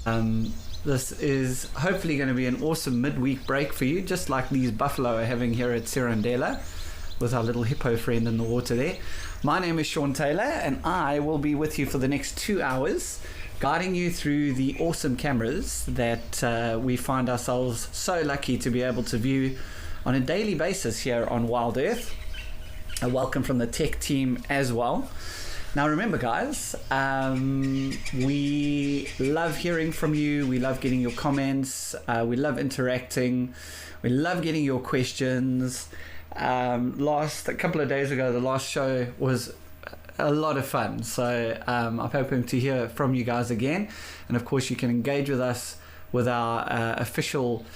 This is hopefully going to be an awesome midweek break for you, just like these buffalo are having here at Serondela with our little hippo friend in the water there. My name is Sean Taylor, and I will be with you for the next 2 hours, guiding you through the awesome cameras that we find ourselves so lucky to be able to view on a daily basis here on Wild Earth. A welcome from the tech team as well. Now remember guys, we love hearing from you, we love getting your comments, we love interacting, we love getting your questions. A couple of days ago, the last show was a lot of fun, so I'm hoping to hear from you guys again. And of course you can engage with us with our official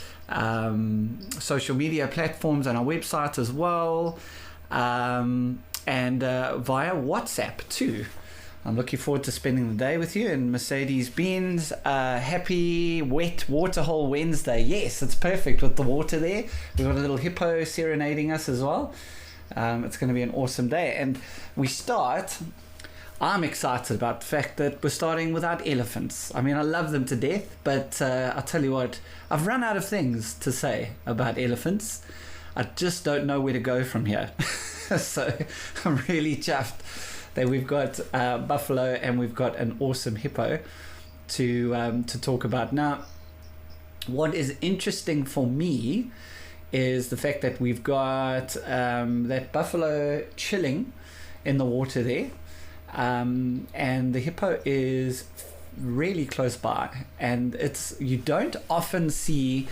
social media platforms and our website as well. And via WhatsApp too. I'm looking forward to spending the day with you. And Mercedes-Benz, happy wet waterhole Wednesday. Yes, it's perfect with the water there. We've got a little hippo serenading us as well. It's going to be an awesome day. And I'm excited about the fact that we're starting without elephants. I mean, I love them to death, but I'll tell you what, I've run out of things to say about elephants. I just don't know where to go from here. So I'm really chuffed that we've got buffalo and we've got an awesome hippo to talk about. Now, what is interesting for me is the fact that we've got that buffalo chilling in the water there, and the hippo is really close by, and you don't often see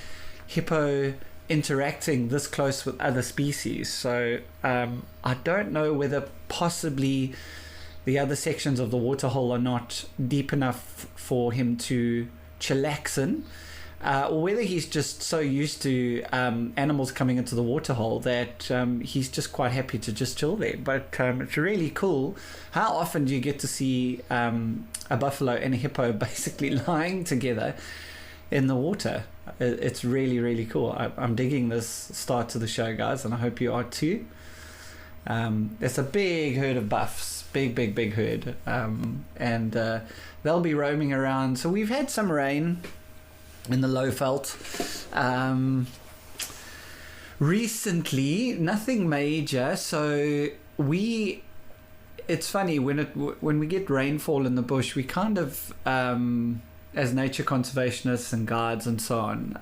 hippo interacting this close with other species. So I don't know whether possibly the other sections of the waterhole are not deep enough for him to chillax in, or whether he's just so used to animals coming into the waterhole that he's just quite happy to just chill there. But it's really cool. How often do you get to see a buffalo and a hippo basically lying together in the water? It's really, really cool. I'm digging this start to the show, guys, and I hope you are too. It's a big herd of buffs, big herd, and they'll be roaming around. So we've had some rain in the Lowveld recently, nothing major. So it's funny when we get rainfall in the bush, we kind of as nature conservationists and guides and so on,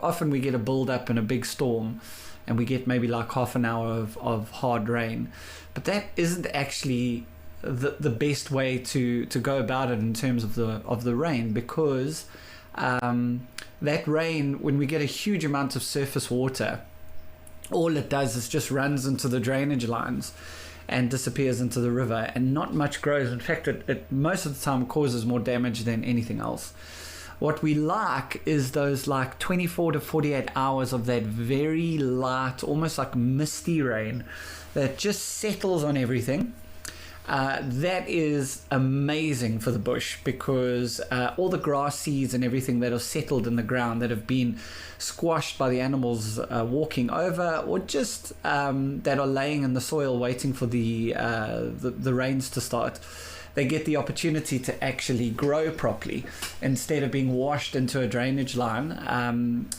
often we get a build up in a big storm and we get maybe like half an hour of hard rain, but that isn't actually the best way to go about it in terms of the rain, because that rain, when we get a huge amount of surface water, all it does is just runs into the drainage lines and disappears into the river, and not much grows. In fact, it most of the time causes more damage than anything else. What we like is those like 24 to 48 hours of that very light, almost like misty rain that just settles on everything. That is amazing for the bush, because all the grass seeds and everything that are settled in the ground, that have been squashed by the animals walking over, or just that are laying in the soil waiting for the rains to start, they get the opportunity to actually grow properly instead of being washed into a drainage line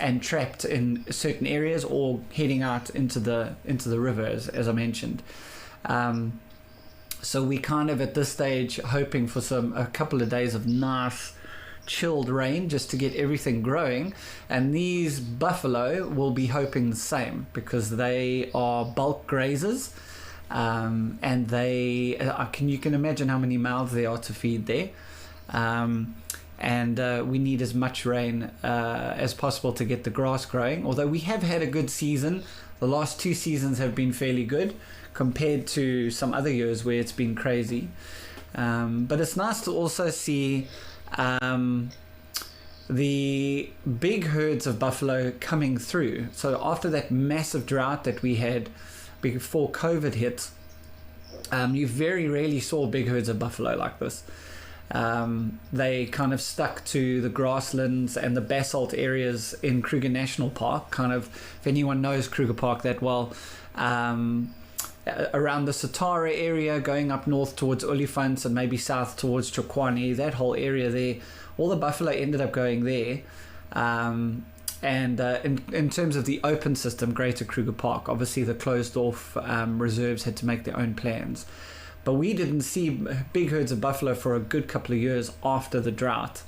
and trapped in certain areas, or heading out into the river, as I mentioned. So we kind of at this stage hoping for a couple of days of nice chilled rain just to get everything growing, and these buffalo will be hoping the same, because they are bulk grazers, and you can imagine how many mouths there are to feed there, and we need as much rain as possible to get the grass growing. Although we have had a good season, the last 2 seasons have been fairly good compared to some other years where it's been crazy. But it's nice to also see the big herds of buffalo coming through. So after that massive drought that we had before COVID hit, you very rarely saw big herds of buffalo like this. They kind of stuck to the grasslands and the basalt areas in Kruger National Park. Kind of, if anyone knows Kruger Park that well, around the Satara area, going up north towards Olifants and maybe south towards Trokwani, that whole area there, all the buffalo ended up going there. And in terms of the open system, Greater Kruger Park, obviously the closed off reserves had to make their own plans. But we didn't see big herds of buffalo for a good couple of years after the drought.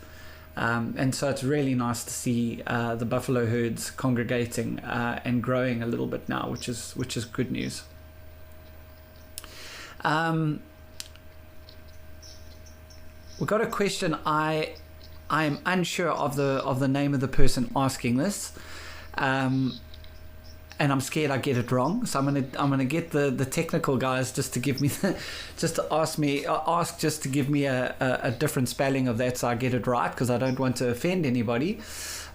And so it's really nice to see the buffalo herds congregating and growing a little bit now, which is good news. We've got a question. I am unsure of the name of the person asking this, and I'm scared I get it wrong. So I'm gonna get the technical guys just to give me ask to give me a different spelling of that so I get it right, because I don't want to offend anybody.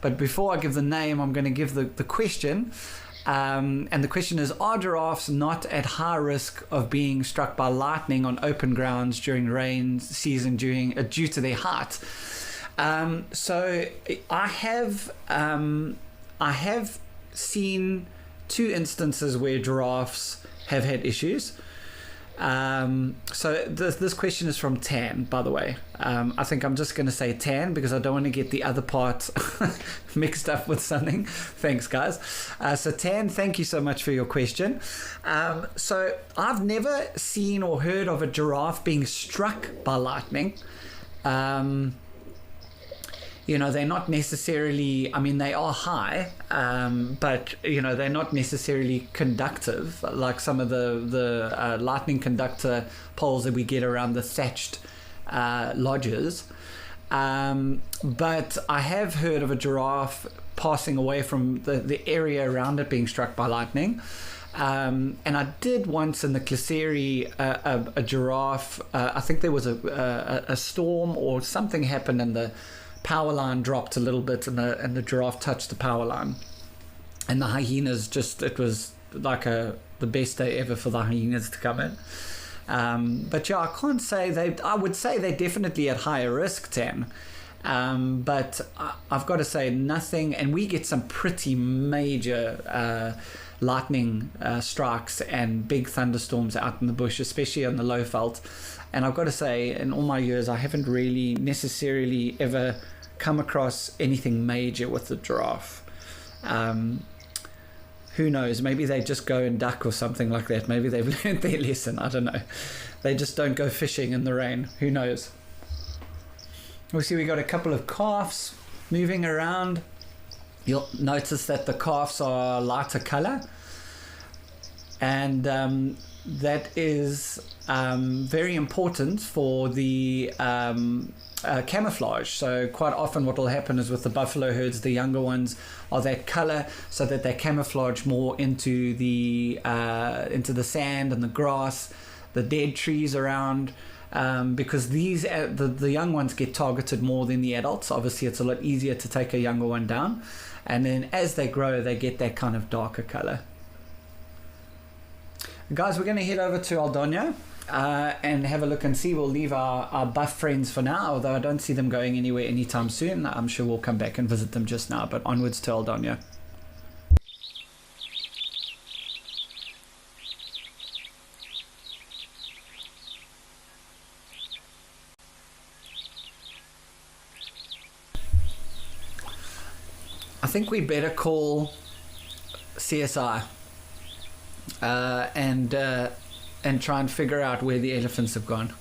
But before I give the name, I'm going to give the question. And the question is, are giraffes not at high risk of being struck by lightning on open grounds during rain season due to their height? So I have seen 2 instances where giraffes have had issues. So this question is from Tan, by the way. I think I'm just going to say Tan because I don't want to get the other part mixed up with something. Thanks, guys. So Tan, thank you so much for your question. So I've never seen or heard of a giraffe being struck by lightning. They're not necessarily, I mean, they are high, but, they're not necessarily conductive like some of the lightning conductor poles that we get around the thatched lodges. But I have heard of a giraffe passing away from the area around it being struck by lightning. And I did once in the Classerie a giraffe, I think there was a storm or something happened and the power line dropped a little bit and the giraffe touched the power line, and the hyenas it was like the best day ever for the hyenas to come in. But yeah, I can't say I would say they're definitely at higher risk, Tam. But I've got to say nothing, and we get some pretty major lightning strikes and big thunderstorms out in the bush, especially on the low veld. And I've got to say, in all my years, I haven't really necessarily ever come across anything major with the giraffe. Who knows? Maybe they just go and duck or something like that. Maybe they've learned their lesson. I don't know. They just don't go fishing in the rain. Who knows? We see we got a couple of calves moving around. You'll notice that the calves are lighter color. And that is very important for the camouflage. So quite often what will happen is with the buffalo herds, the younger ones are that color so that they camouflage more into the sand and the grass, the dead trees around, because these the young ones get targeted more than the adults. Obviously it's a lot easier to take a younger one down, and then as they grow they get that kind of darker color. Guys, we're going to head over to Aldonio and have a look and see. We'll leave our buff friends for now, although I don't see them going anywhere anytime soon. I'm sure we'll come back and visit them just now, but onwards to Aldonio. I think we better call CSI. And try and figure out where the elephants have gone.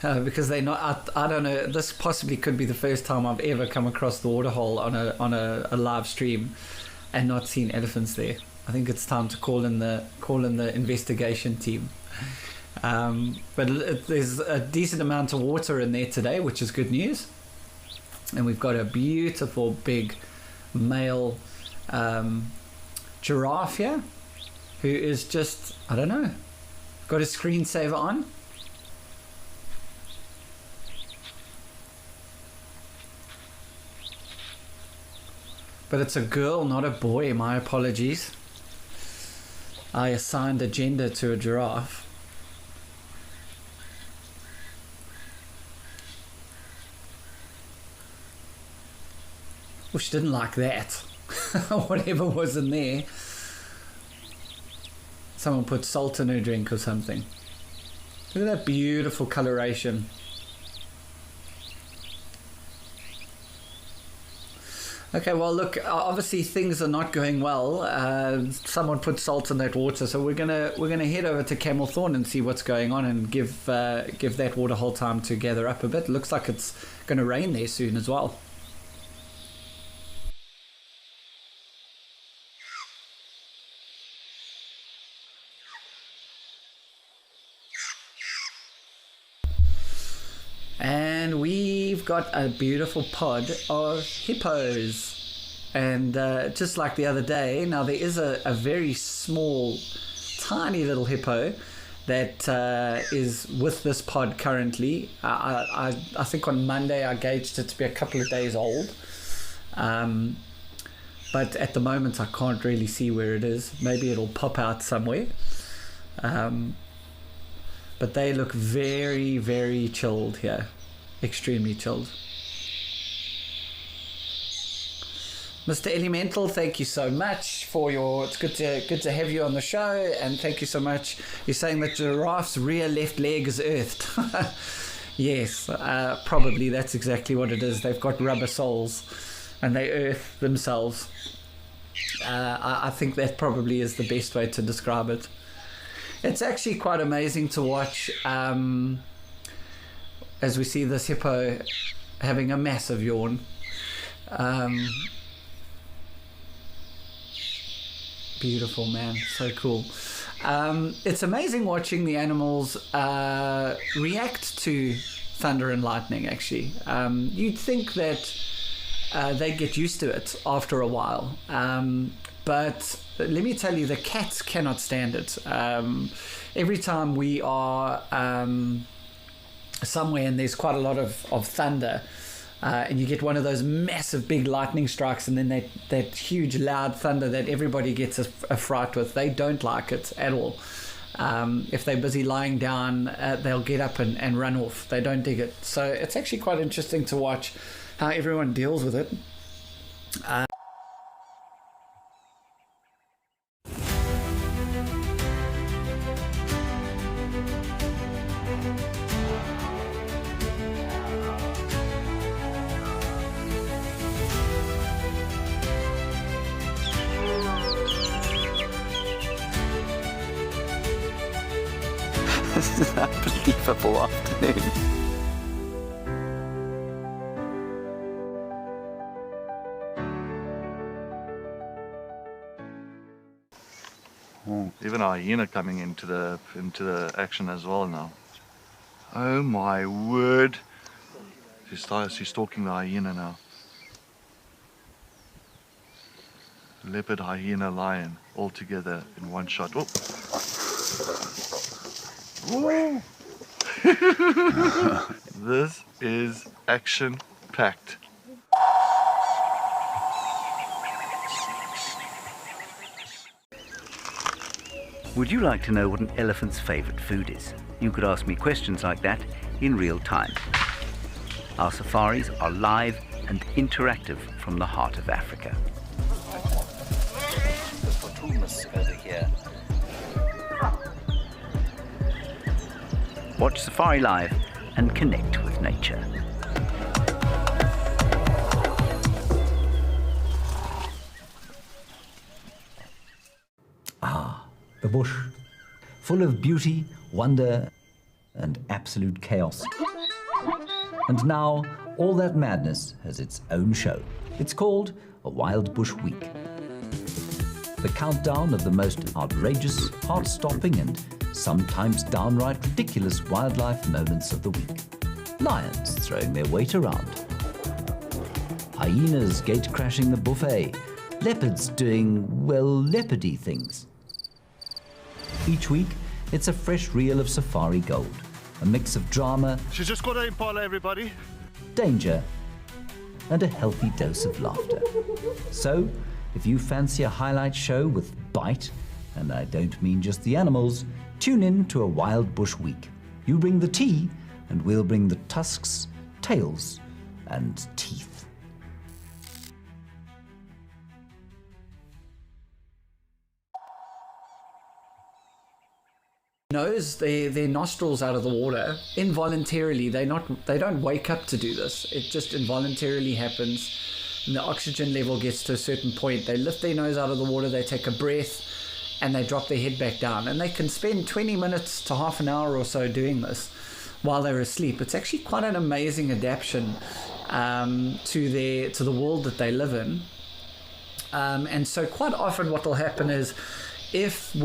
Because they're not, I don't know, this possibly could be the first time I've ever come across the waterhole on a live stream and not seen elephants there. I think it's time to call in the investigation team. But there's a decent amount of water in there today, which is good news. And we've got a beautiful big male giraffe here, who is just, I don't know, got his screensaver on. But it's a girl, not a boy. My apologies. I assigned a gender to a giraffe. Well, she didn't like that. Whatever was in there. Someone put salt in her drink or something. Look at that beautiful coloration. Okay, well, look, obviously things are not going well. Someone put salt in that water, so we're gonna head over to Camelthorn and see what's going on, and give that waterhole time to gather up a bit. Looks like it's gonna rain there soon as well. And we've got a beautiful pod of hippos. And just like the other day, now there is a very small, tiny little hippo that is with this pod currently. I think on Monday I gauged it to be a couple of days old. But at the moment I can't really see where it is. Maybe it'll pop out somewhere. But they look very, very chilled here. Extremely chilled. Mr. Elemental, thank you so much for your... It's good to have you on the show, and thank you so much. You're saying that giraffe's rear left leg is earthed. Yes, probably that's exactly what it is. They've got rubber soles, and they earth themselves. I think that probably is the best way to describe it. It's actually quite amazing to watch as we see this hippo having a massive yawn. Beautiful, man. So cool. It's amazing watching the animals react to thunder and lightning, actually. You'd think that they get used to it after a while. But let me tell you, the cats cannot stand it. Every time we are somewhere and there's quite a lot of thunder, and you get one of those massive big lightning strikes, and then that huge loud thunder that everybody gets a fright with, they don't like it at all. If they're busy lying down, they'll get up and run off. They don't dig it. So it's actually quite interesting to watch how everyone deals with it. This is an unbelievable afternoon. Oh, even a hyena coming into the action as well now. Oh my word! She's stalking the hyena now. Leopard, hyena, lion, all together in one shot. Oh. Whoa. This is action-packed. Would you like to know what an elephant's favorite food is? You could ask me questions like that in real time. Our safaris are live and interactive from the heart of Africa. Over here. Watch Safari Live and connect with nature. Ah, the bush, full of beauty, wonder, and absolute chaos. And now, all that madness has its own show. It's called a Wild Bush Week. The countdown of the most outrageous, heart-stopping, and sometimes downright ridiculous wildlife moments of the week. Lions throwing their weight around. Hyenas gate-crashing the buffet. Leopards doing, well, leopardy things. Each week, it's a fresh reel of safari gold. A mix of drama, She's just got an impala, everybody. danger, and a healthy dose of laughter. So, if you fancy a highlight show with bite, and I don't mean just the animals, tune in to a Wild Bush Week. You bring the tea, and we'll bring the tusks, tails, and teeth. nose, their nostrils out of the water involuntarily. They don't wake up to do this. It just involuntarily happens. And the oxygen level gets to a certain point. They lift their nose out of the water, they take a breath, and they drop their head back down. And they can spend 20 minutes to half an hour or so doing this while they're asleep. It's actually quite an amazing adaptation to the world that they live in. And so quite often what will happen is if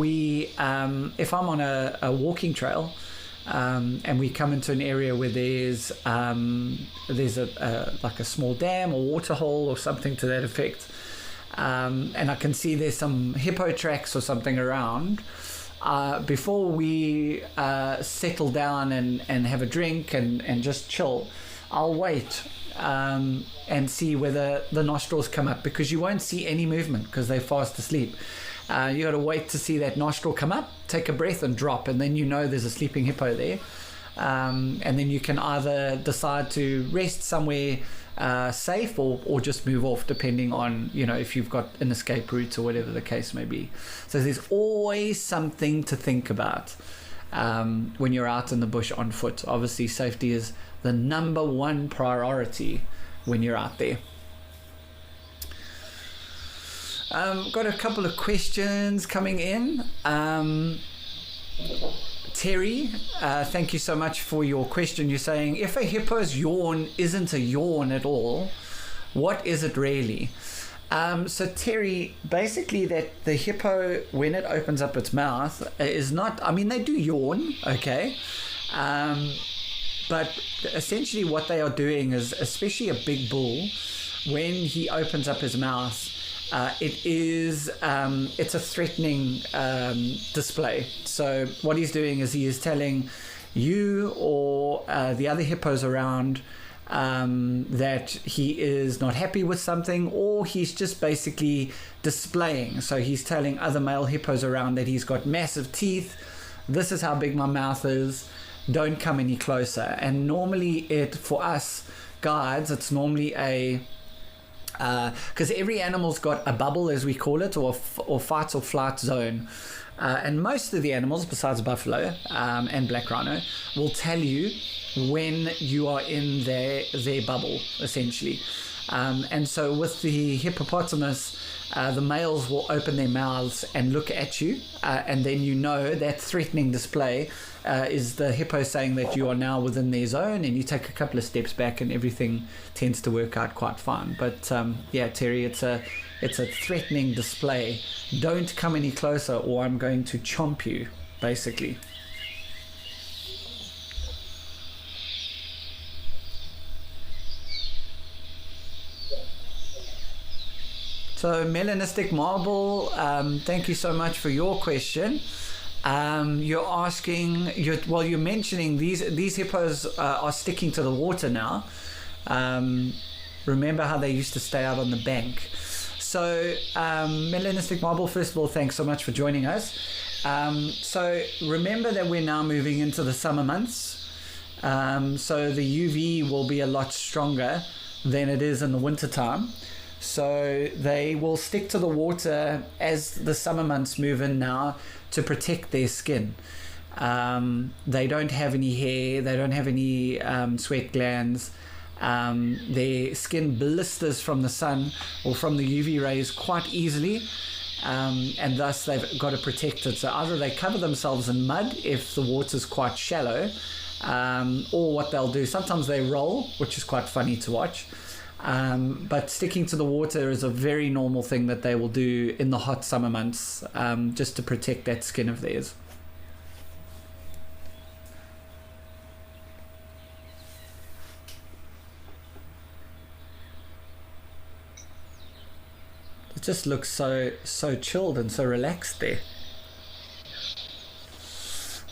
I'm on a walking trail, and we come into an area where there's like a small dam or waterhole or something to that effect, and I can see there's some hippo tracks or something around, before we settle down and have a drink and just chill, I'll wait and see whether the nostrils come up, because you won't see any movement because they're fast asleep. You got to wait to see that nostril come up, take a breath and drop, and then you know there's a sleeping hippo there. And then you can either decide to rest somewhere safe or just move off, depending on, if you've got an escape route or whatever the case may be. So there's always something to think about when you're out in the bush on foot. Obviously, safety is the number one priority when you're out there. Got a couple of questions coming in. Terry, thank you so much for your question. You're saying, if a hippo's yawn isn't a yawn at all, what is it really? So Terry, basically that the hippo, when it opens up its mouth, is not, they do yawn, okay? But essentially what they are doing is, especially a big bull, when he opens up his mouth, it's a threatening display. So what he's doing is he is telling you or the other hippos around that he is not happy with something, or he's just basically displaying. So he's telling other male hippos around that he's got massive teeth. This is how big my mouth is. Don't come any closer. And normally for us guides, it's normally because every animal's got a bubble, as we call it, or fight or flight zone, and most of the animals, besides buffalo and black rhino, will tell you when you are in their bubble, essentially. And so with the hippopotamus, the males will open their mouths and look at you, and then that threatening display is the hippo saying that you are now within their zone, and you take a couple of steps back and everything tends to work out quite fine. But yeah, Terry, it's a threatening display. Don't come any closer or I'm going to chomp you, basically. So Melanistic Marble, thank you so much for your question. You're asking, you're mentioning these hippos are sticking to the water now. Remember how they used to stay out on the bank. So Melanistic Marble, first of all, thanks so much for joining us. So remember that we're now moving into the summer months. So the UV will be a lot stronger than it is in the winter time. So they will stick to the water as the summer months move in now to protect their skin. They don't have any hair, they don't have any sweat glands. Their skin blisters from the sun or from the UV rays quite easily, and thus they've got to protect it. So either they cover themselves in mud if the water's quite shallow, or what they'll do, sometimes they roll, which is quite funny to watch. But sticking to the water is a very normal thing that they will do in the hot summer months, just to protect that skin of theirs. It just looks so chilled and so relaxed there.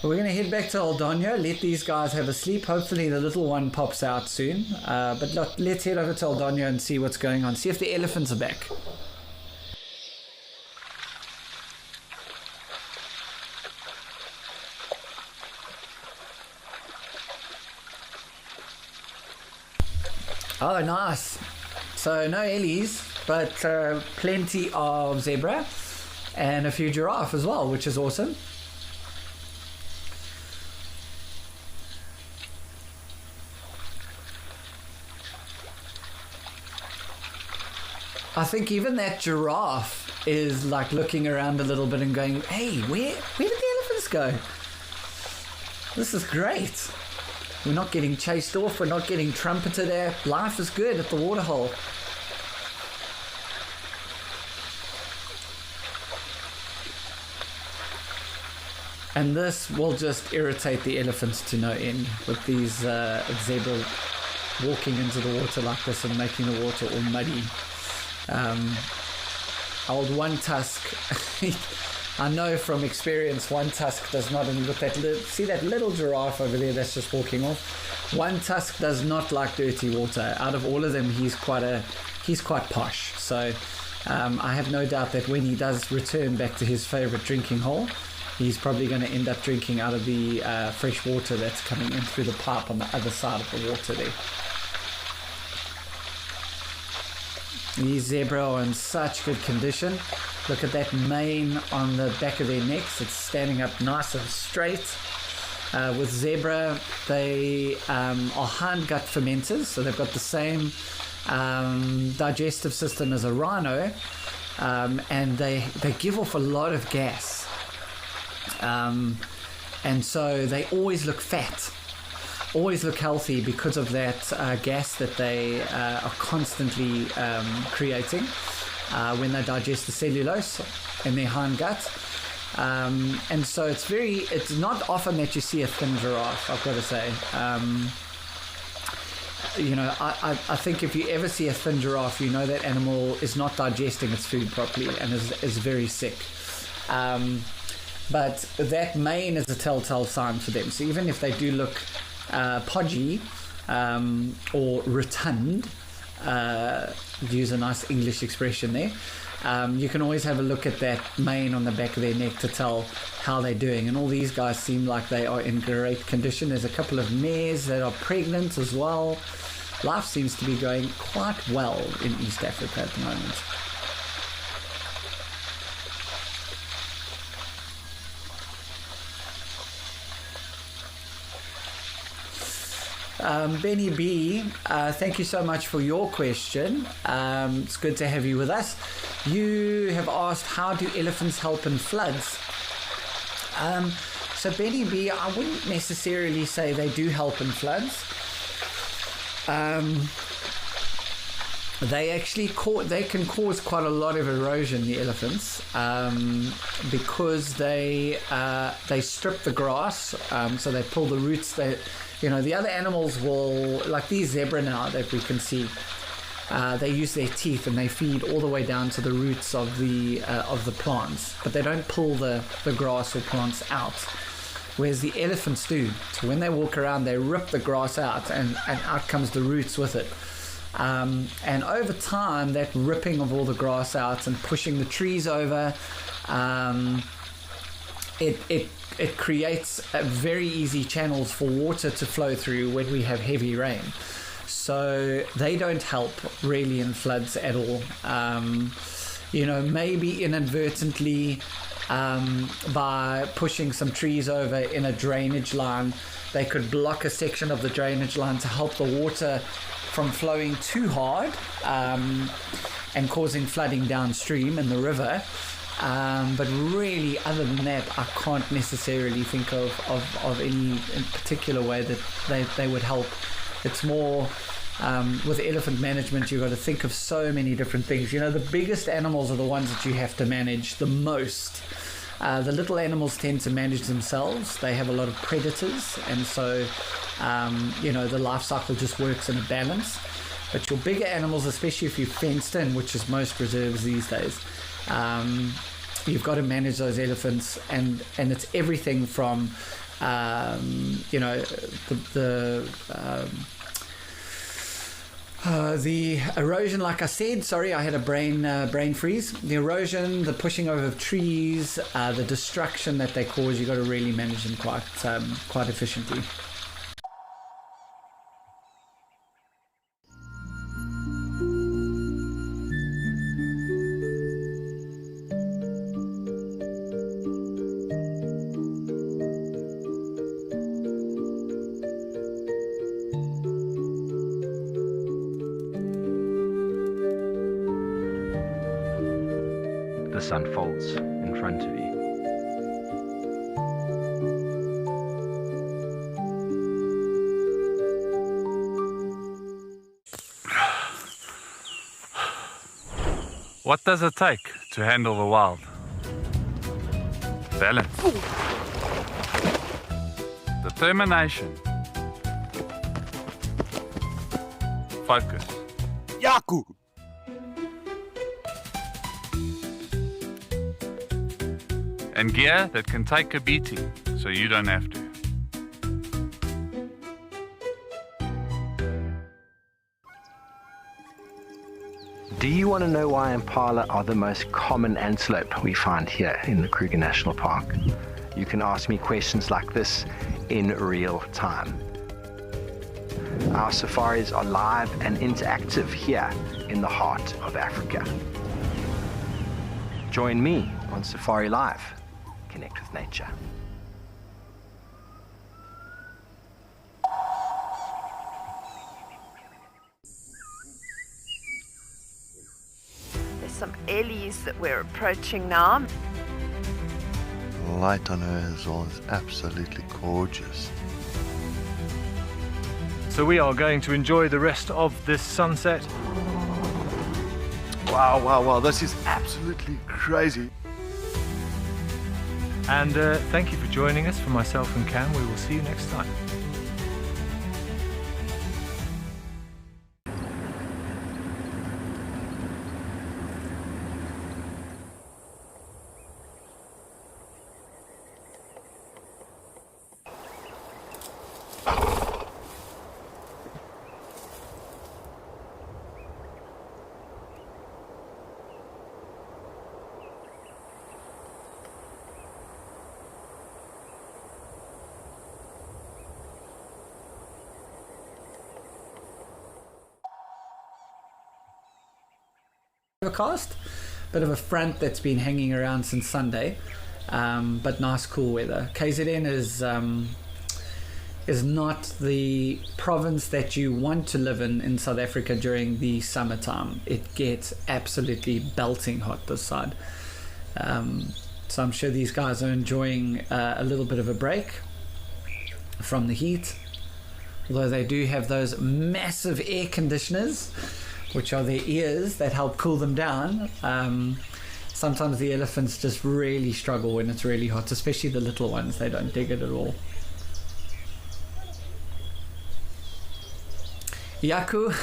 We're going to head back to Aldonio, let these guys have a sleep. Hopefully the little one pops out soon. But let's head over to Aldonio and see what's going on. See if the elephants are back. Oh, nice. So no Ellies, but plenty of zebra and a few giraffe as well, which is awesome. I think even that giraffe is like looking around a little bit and going, hey, where did the elephants go? This is great. We're not getting chased off. We're not getting trumpeted at. Life is good at the waterhole. And this will just irritate the elephants to no end with these zebra walking into the water like this and making the water all muddy. Old One Tusk, I know from experience, One Tusk does not, and look at see that little giraffe over there that's just walking off. One Tusk does not like dirty water. Out of all of them, he's quite posh. So I have no doubt that when he does return back to his favorite drinking hole, he's probably going to end up drinking out of the fresh water that's coming in through the pipe on the other side of the water there. These zebra are in such good condition. Look at that mane on the back of their necks. It's standing up nice and straight. With zebra, they are hindgut fermenters, so they've got the same digestive system as a rhino, and they give off a lot of gas. And so they always look fat, always look healthy because of that gas that they are constantly creating when they digest the cellulose in their hindgut. And so it's not often that you see a thin giraffe, I've got to say. I think if you ever see a thin giraffe, you know that animal is not digesting its food properly and is very sick. But that mane is a telltale sign for them. So even if they do look podgy or rotund, use a nice English expression there, you can always have a look at that mane on the back of their neck to tell how they're doing. And all these guys seem like they are in great condition. There's a couple of mares that are pregnant as well. Life seems to be going quite well in East Africa at the moment. Benny B, thank you so much for your question. It's good to have you with us. You have asked, how do elephants help in floods? So Benny B, I wouldn't necessarily say they do help in floods. They actually can cause quite a lot of erosion, the elephants, because they strip the grass, so they pull the roots. The other animals will, like these zebra now that we can see, they use their teeth and they feed all the way down to the roots of the plants, but they don't pull the grass or plants out, whereas the elephants do. So when they walk around, they rip the grass out and out comes the roots with it. And over time, that ripping of all the grass out and pushing the trees over, it creates very easy channels for water to flow through when we have heavy rain. So they don't help really in floods at all. Maybe inadvertently, by pushing some trees over in a drainage line, they could block a section of the drainage line to help the water from flowing too hard and causing flooding downstream in the river. But really, other than that, I can't necessarily think of any in particular way that they would help. It's more with elephant management, you've got to think of so many different things. The biggest animals are the ones that you have to manage the most. The little animals tend to manage themselves. They have a lot of predators, and so the life cycle just works in a balance. But your bigger animals, especially if you're fenced in, which is most reserves these days, you've got to manage those elephants, and it's everything from the erosion, like I said, sorry, I had a brain freeze. The erosion, the pushing over of trees, the destruction that they cause, you've got to really manage them quite efficiently. this unfolds in front of you. What does it take to handle the wild? Balance. Determination. Focus. Yaku! And gear that can take a beating so you don't have to. Do you want to know why impala are the most common antelope we find here in the Kruger National Park? You can ask me questions like this in real time. Our safaris are live and interactive here in the heart of Africa. Join me on Safari Live. Connect with nature. There's some ellies that we're approaching now. The light on her as well is absolutely gorgeous. So we are going to enjoy the rest of this sunset. Wow, this is absolutely crazy. And thank you for joining us. For myself and Cam, we will see you next time. Overcast, bit of a front that's been hanging around since Sunday, but nice cool weather. KZN is not the province that you want to live in South Africa during the summertime. It gets absolutely belting hot this side, so I'm sure these guys are enjoying a little bit of a break from the heat, although they do have those massive air conditioners, which are their ears that help cool them down. Sometimes the elephants just really struggle when it's really hot, especially the little ones. They don't dig it at all. Yaku,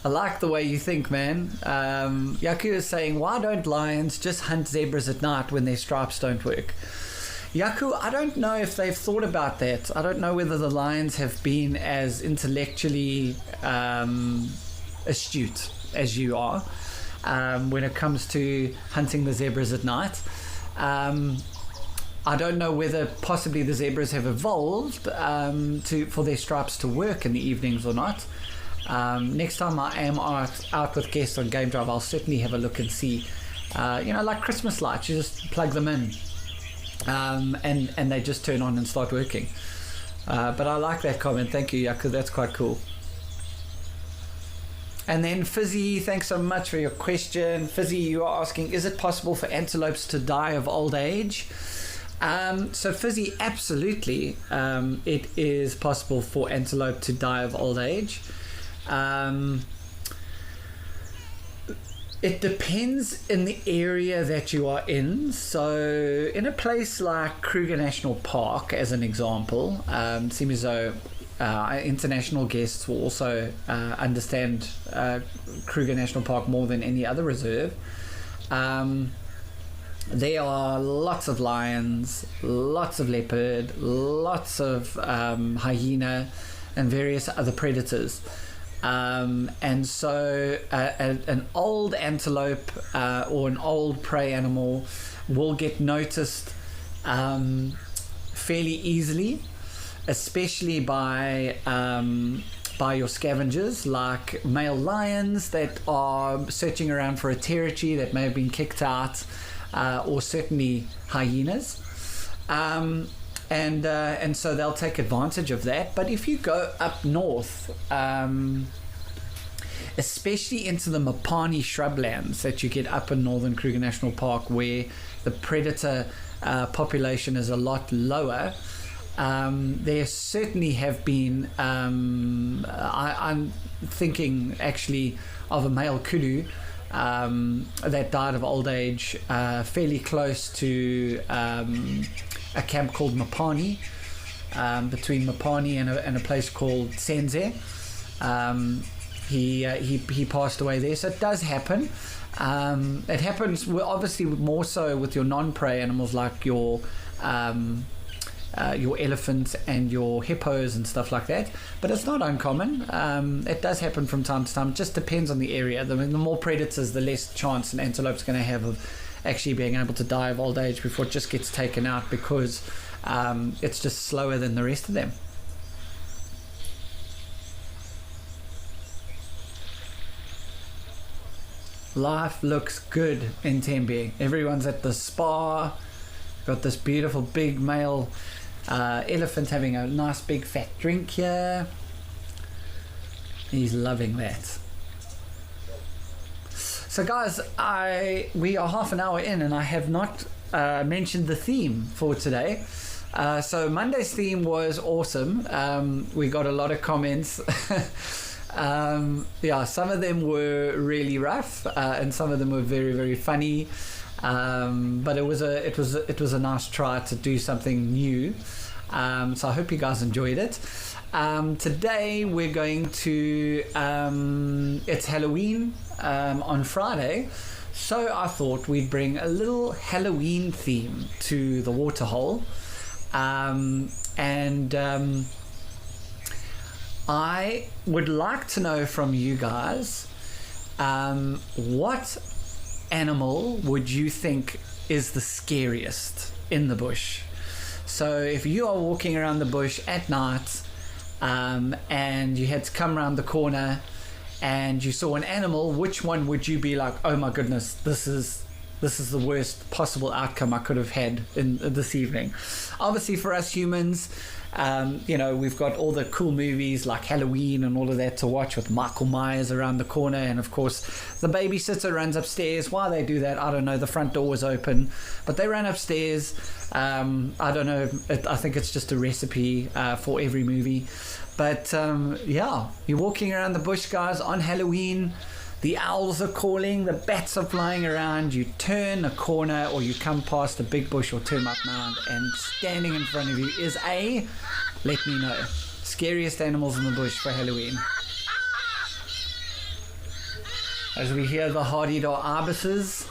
I like the way you think, man. Yaku is saying, why don't lions just hunt zebras at night when their stripes don't work? Yaku, I don't know if they've thought about that. I don't know whether the lions have been as intellectually astute as you are when it comes to hunting the zebras at night. I don't know whether possibly the zebras have evolved for their stripes to work in the evenings or not. Next time I am out with guests on Game Drive, I'll certainly have a look and see. Like Christmas lights, you just plug them in. And they just turn on and start working. But I like that comment. Thank you, Yaku. That's quite cool. And then Fizzy, thanks so much for your question. Fizzy, you are asking, is it possible for antelopes to die of old age? So Fizzy, absolutely. It is possible for antelope to die of old age. It depends in the area that you are in. So in a place like Kruger National Park, as an example, seems as though international guests will also understand Kruger National Park more than any other reserve. There are lots of lions, lots of leopard, lots of hyena and various other predators. And so an old antelope or an old prey animal will get noticed fairly easily, especially by your scavengers, like male lions that are searching around for a territory that may have been kicked out, or certainly hyenas. And so they'll take advantage of that. But if you go up north, especially into the Mopani shrublands that you get up in Northern Kruger National Park, where the predator population is a lot lower. There certainly have been, I'm thinking actually of a male kudu that died of old age fairly close to a camp called Mopani, between Mopani and a place called Senze. He passed away there, so it does happen. It happens obviously more so with your non-prey animals like your elephants and your hippos and stuff like that, but it's not uncommon. It does happen from time to time. It just depends on the area. The more predators, the less chance an antelope's going to have of actually being able to die of old age before it just gets taken out, because it's just slower than the rest of them. Life looks good in Tembe. Everyone's at the spa. Got this beautiful big male elephant having a nice big fat drink here. He's loving that. So guys, we are half an hour in and I have not mentioned the theme for today. So Monday's theme was awesome. We got a lot of comments. Yeah, some of them were really rough, and some of them were very, very funny. But it was a nice try to do something new. So I hope you guys enjoyed it. Today we're going to it's Halloween on Friday, so I thought we'd bring a little Halloween theme to the waterhole. I would like to know from you guys, what animal would you think is the scariest in the bush? So if you are walking around the bush at night, and you had to come around the corner and you saw an animal, which one would you be like, oh my goodness, this is the worst possible outcome I could have had in this evening? Obviously for us humans, we've got all the cool movies like Halloween and all of that to watch, with Michael Myers around the corner, and of course the babysitter runs upstairs. Why they do that, I don't know. The front door was open, but they ran upstairs. I don't know, I think it's just a recipe for every movie. But yeah, you're walking around the bush, guys, on Halloween. The owls are calling, the bats are flying around. You turn a corner or you come past a big bush or termite mound, and standing in front of you is let me know, scariest animals in the bush for Halloween. As we hear the hardy-dar ibises.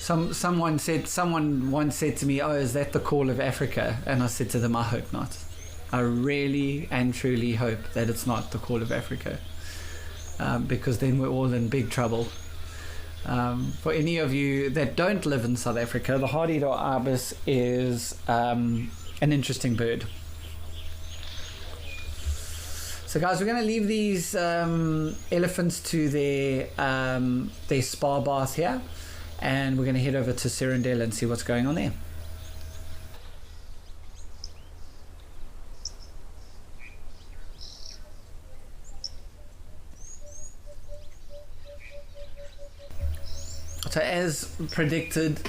Someone once said to me, oh, is that the call of Africa? And I said to them, I hope not. I really and truly hope that it's not the call of Africa, because then we're all in big trouble. For any of you that don't live in South Africa, the hardy-dar ibis is an interesting bird. So guys, we're going to leave these elephants to their spa bath here, and we're going to head over to Serendale and see what's going on there. So as predicted,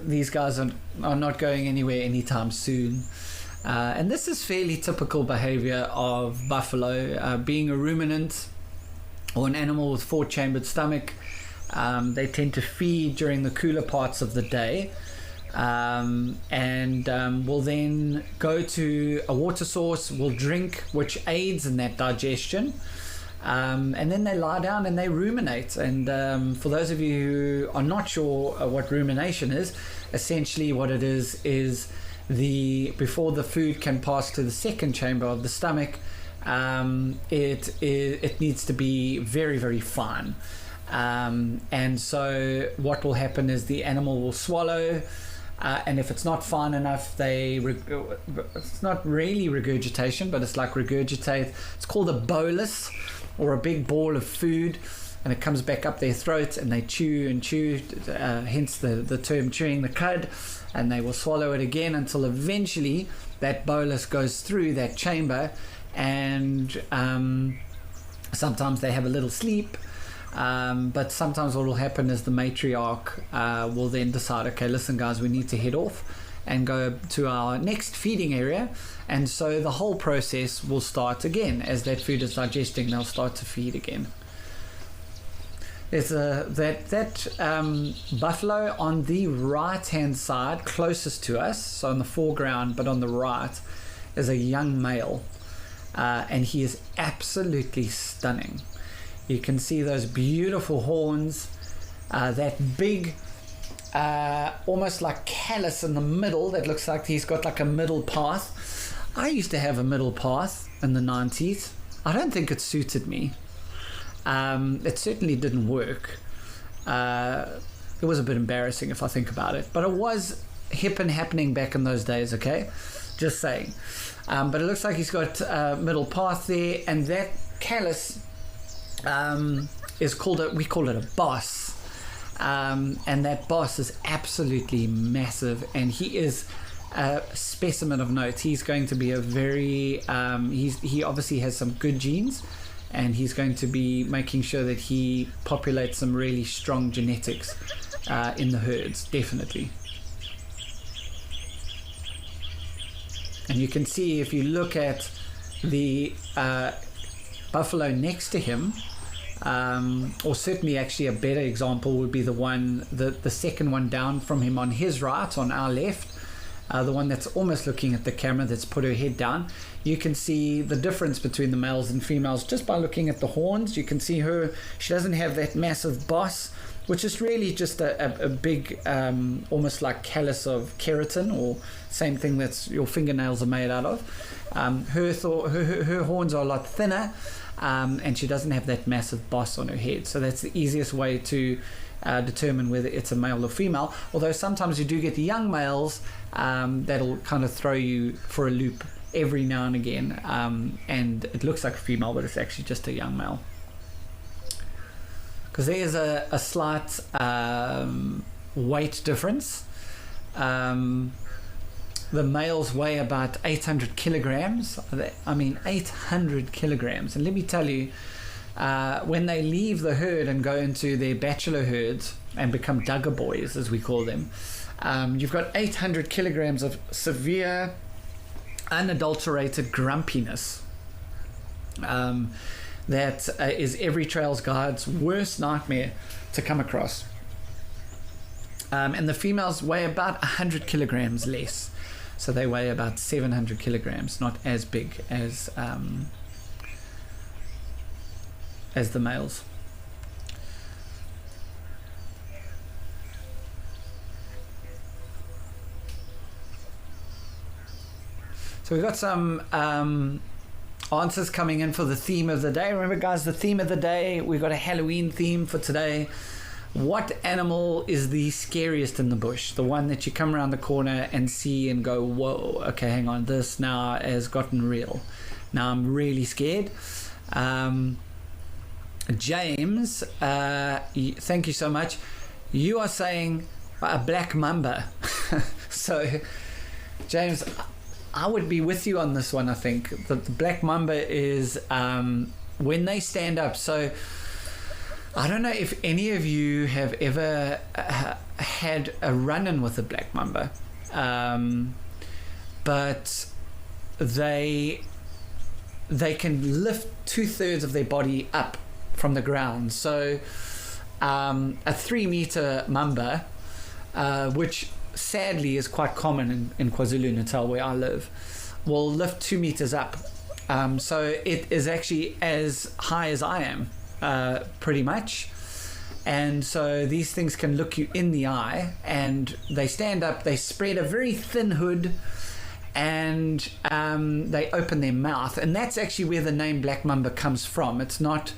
these guys are not going anywhere anytime soon. And this is fairly typical behavior of buffalo. Being a ruminant, or an animal with four-chambered stomach, they tend to feed during the cooler parts of the day, and will then go to a water source, will drink, which aids in that digestion. And then they lie down and they ruminate. And for those of you who are not sure what rumination is, essentially what it is before the food can pass to the second chamber of the stomach, it needs to be very, very fine. And so what will happen is the animal will swallow, and if it's not fine enough, it's not really regurgitation, but it's like regurgitate. It's called a bolus, or a big ball of food, and it comes back up their throat, and they chew and chew, hence the term chewing the cud, and they will swallow it again until eventually that bolus goes through that chamber and sometimes they have a little sleep. But sometimes what will happen is the matriarch will then decide, okay, listen guys, we need to head off and go to our next feeding area, and so the whole process will start again. As that food is digesting, they'll start to feed again. There's that buffalo on the right hand side closest to us, so in the foreground but on the right, is a young male, and he is absolutely stunning. You can see those beautiful horns, that big almost like callus in the middle that looks like he's got like a middle path. I used to have a middle path in the 90s. I don't think it suited me. It certainly didn't work. It was a bit embarrassing if I think about it, but it was hip and happening back in those days, okay? Just saying. But it looks like he's got a middle path there, and that callus is called we call it a boss. And that boss is absolutely massive, and he is a specimen of note. He's going to be a very he obviously has some good genes, and he's going to be making sure that he populates some really strong genetics in the herds, definitely. And you can see, if you look at the buffalo next to him, or certainly actually a better example would be the second one down from him on his right, on our left, the one that's almost looking at the camera, that's put her head down. You can see the difference between the males and females just by looking at the horns. You can see she doesn't have that massive boss, which is really just a big almost like callus of keratin, or same thing that's your fingernails are made out of. Her horns are a lot thinner, and she doesn't have that massive boss on her head. So that's the easiest way to determine whether it's a male or female, although sometimes you do get young males that'll kind of throw you for a loop every now and again, and it looks like a female, but it's actually just a young male. Because there is a slight weight difference. The males weigh about 800 kilograms. I mean, 800 kilograms. And let me tell you, when they leave the herd and go into their bachelor herds and become dugger boys, as we call them, you've got 800 kilograms of severe, unadulterated grumpiness. That is every trails guide's worst nightmare to come across. And the females weigh about 100 kilograms less. So they weigh about 700 kilograms, not as big as the males. So we've got some answers coming in for the theme of the day. Remember, guys, the theme of the day, we've got a Halloween theme for today. What animal is the scariest in the bush? The one that you come around the corner and see and go, whoa, okay, hang on, this now has gotten real. Now I'm really scared. James, thank you so much. You are saying a black mamba. So, James, I would be with you on this one. I think the black mamba is when they stand up. So I don't know if any of you have ever had a run-in with a black mamba, but they can lift 2/3 of their body up from the ground. So a 3-meter mamba, which sadly is quite common in KwaZulu-Natal where I live, will lift 2 meters up. So it is actually as high as I am, pretty much. And so these things can look you in the eye, and they stand up, they spread a very thin hood, and they open their mouth. And that's actually where the name black mamba comes from. It's not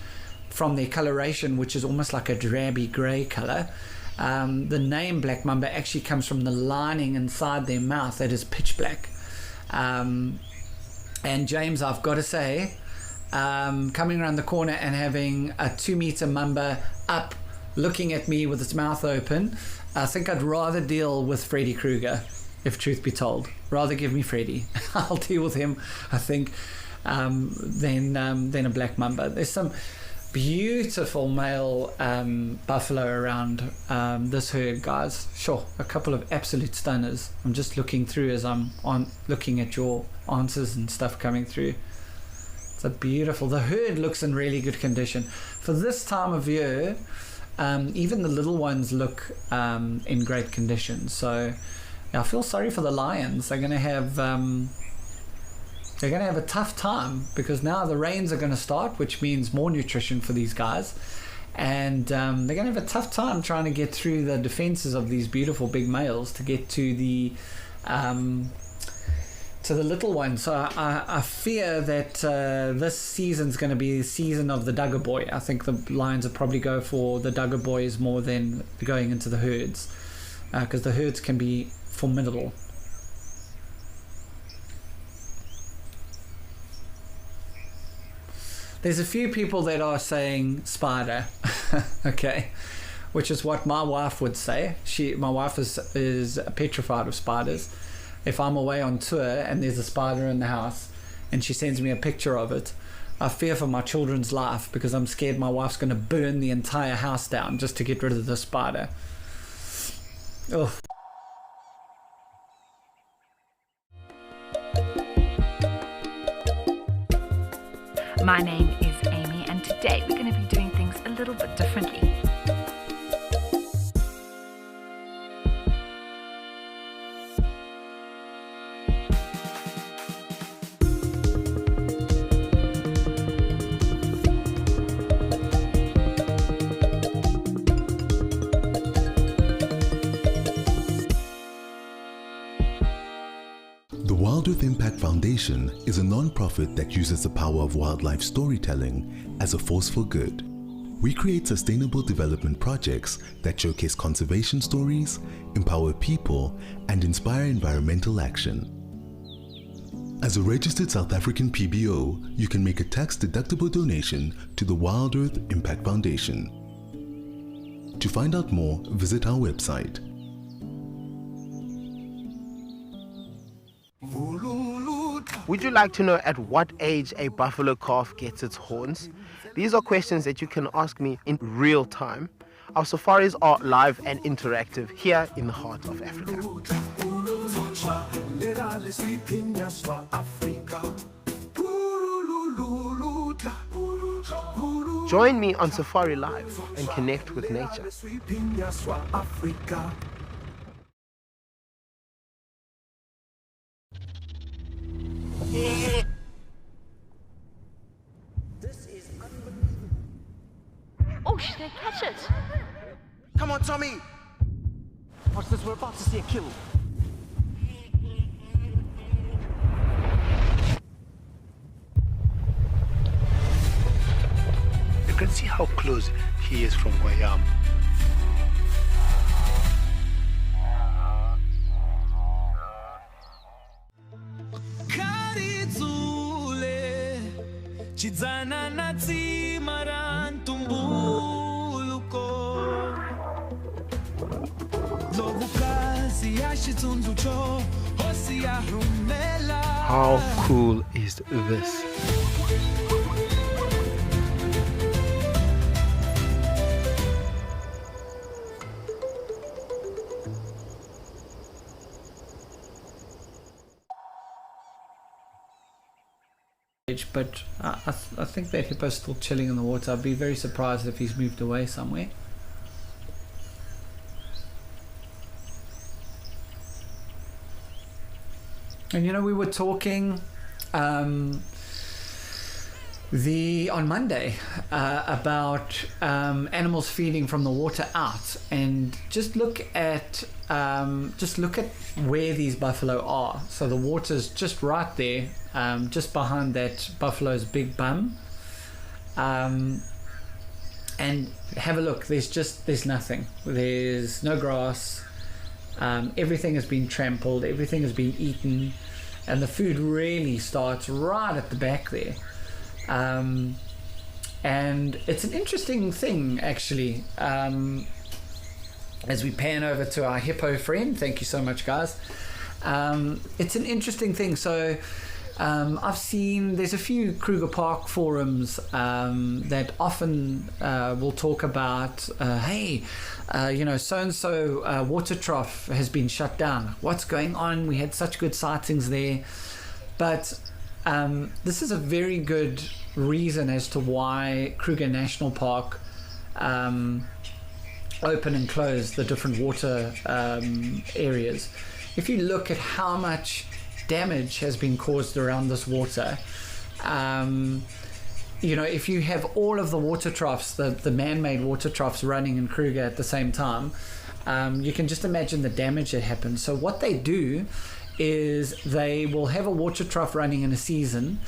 from their coloration, which is almost like a drabby grey color. The name black mamba actually comes from the lining inside their mouth that is pitch black. And James, I've got to say, coming around the corner and having a 2-meter mamba up looking at me with its mouth open, I think I'd rather deal with Freddy Krueger, if truth be told. Rather give me Freddy. I'll deal with him, I think. than a black mamba. There's some beautiful male buffalo around this herd, guys. Sure, a couple of absolute stunners. I'm just looking through as I'm looking at your answers and stuff coming through. It's a beautiful. The herd looks in really good condition for this time of year. Even the little ones look in great condition. So I feel sorry for the lions. They're going to have a tough time, because now the rains are going to start, which means more nutrition for these guys, and they're going to have a tough time trying to get through the defenses of these beautiful big males to get to the little ones. So I fear that this season's going to be the season of the Duggar boy. I think the lions will probably go for the Duggar boys more than going into the herds, because the herds can be formidable. There's a few people that are saying spider, okay, which is what my wife would say. My wife is petrified of spiders. If I'm away on tour and there's a spider in the house and she sends me a picture of it, I fear for my children's life, because I'm scared my wife's going to burn the entire house down just to get rid of the spider. Oh. My name is Amy, and today we're going to be doing things a little bit differently. The Wild Earth Impact Foundation is a non-profit that uses the power of wildlife storytelling as a force for good. We create sustainable development projects that showcase conservation stories, empower people, and inspire environmental action. As a registered South African PBO, you can make a tax-deductible donation to the Wild Earth Impact Foundation. To find out more, visit our website. Would you like to know at what age a buffalo calf gets its horns? These are questions that you can ask me in real time. Our safaris are live and interactive here in the heart of Africa. Join me on Safari Live and connect with nature. Oh, she's gonna catch it. Come on, Tommy. Watch this, we're about to see a kill. You can see how close he is from where I am. How cool is this? But I think that hippo's still chilling in the water. I'd be very surprised if he's moved away somewhere. And you know, we were talking on Monday about animals feeding from the water out, and just look at where these buffalo are. So the water's just right there, just behind that buffalo's big bum, and have a look. There's nothing. There's no grass. Everything has been trampled, everything has been eaten, and the food really starts right at the back there. And it's an interesting thing, actually, as we pan over to our hippo friend. Thank you so much, guys. It's an interesting thing. So I've seen there's a few Kruger Park forums that often will talk about, hey, so-and-so water trough has been shut down. What's going on? We had such good sightings there. But this is a very good reason as to why Kruger National Park open and close the different water areas. If you look at how much damage has been caused around this water, if you have all of the water troughs, the man-made water troughs running in Kruger at the same time, you can just imagine the damage that happens. So what they do is they will have a water trough running in a season,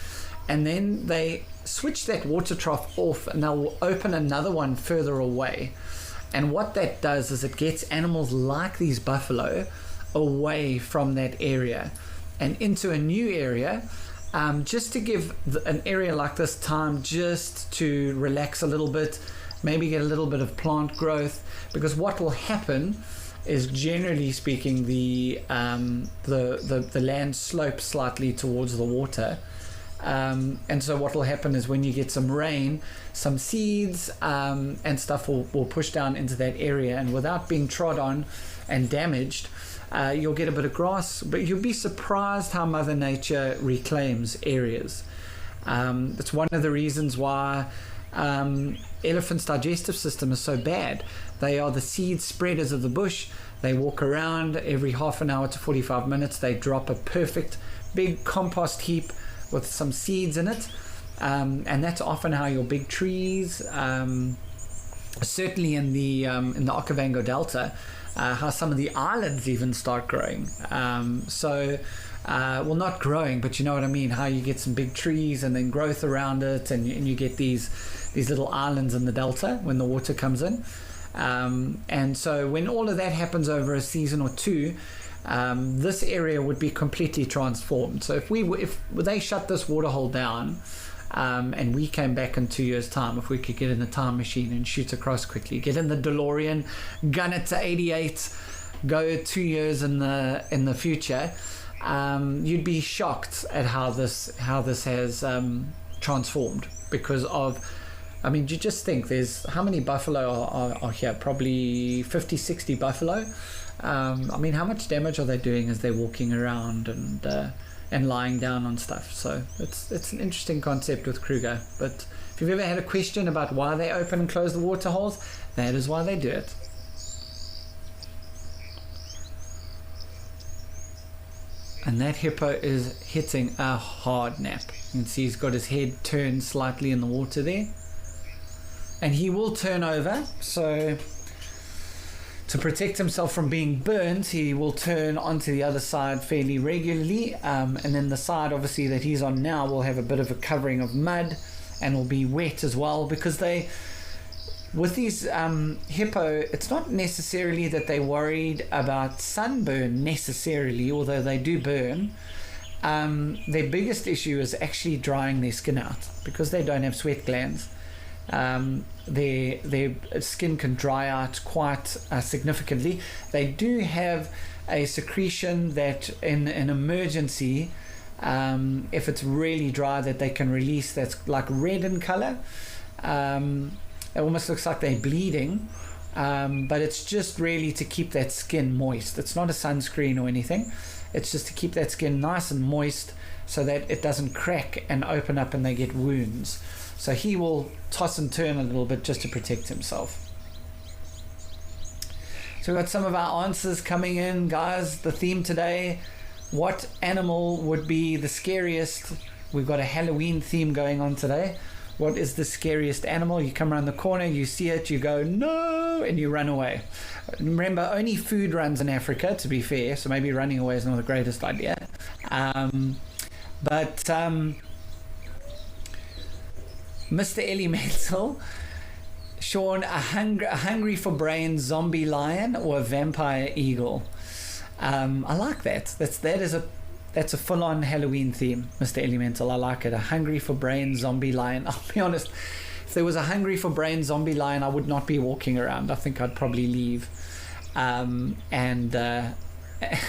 and then they switch that water trough off and they'll open another one further away. And what that does is it gets animals like these buffalo away from that area and into a new area, just to give an area like this time just to relax a little bit, maybe get a little bit of plant growth, because what will happen is, generally speaking, the land slopes slightly towards the water, and so what will happen is when you get some rain, some seeds and stuff will push down into that area, and without being trod on and damaged, you'll get a bit of grass, but you'll be surprised how Mother Nature reclaims areas. It's one of the reasons why elephants' digestive system is so bad. They are the seed spreaders of the bush. They walk around every half an hour to 45 minutes. They drop a perfect big compost heap with some seeds in it, and that's often how your big trees, certainly in the Okavango Delta, how some of the islands even start growing. Well, not growing, but you know what I mean, how you get some big trees and then growth around it, and you get these little islands in the delta when the water comes in. And so when all of that happens over a season or two, this area would be completely transformed. So if they shut this waterhole down, and we came back in 2 years' time, if we could get in the time machine and shoot across quickly, get in the DeLorean, gun it to 88, go 2 years in the future, you'd be shocked at how this has transformed, because of, I mean, you just think there's how many buffalo are here? Probably 50-60 buffalo. I mean, how much damage are they doing as they're walking around and lying down on stuff? So it's an interesting concept with Kruger. But if you've ever had a question about why they open and close the water holes, that is why they do it. And that hippo is hitting a hard nap. You can see he's got his head turned slightly in the water there. And he will turn over, so to protect himself from being burned, he will turn onto the other side fairly regularly, and then the side obviously that he's on now will have a bit of a covering of mud and will be wet as well, because with these hippo, it's not necessarily that they're worried about sunburn necessarily, although they do burn. Their biggest issue is actually drying their skin out, because they don't have sweat glands. Their skin can dry out quite significantly. They do have a secretion that in an emergency, if it's really dry, that they can release, that's like red in color. It almost looks like they're bleeding, but it's just really to keep that skin moist. It's not a sunscreen or anything. It's just to keep that skin nice and moist so that it doesn't crack and open up and they get wounds. So he will toss and turn a little bit just to protect himself. So we've got some of our answers coming in, guys. The theme today, what animal would be the scariest? We've got a Halloween theme going on today. What is the scariest animal? You come around the corner, you see it, you go, no, and you run away. Remember, only food runs in Africa, to be fair, so maybe running away is not the greatest idea. Mr. Elemental, Sean, a hungry for brains zombie lion or a vampire eagle? I like that. That's a full-on Halloween theme, Mr. Elemental. I like it. A hungry for brains zombie lion. I'll be honest, if there was a hungry for brains zombie lion, I would not be walking around. I think I'd probably leave.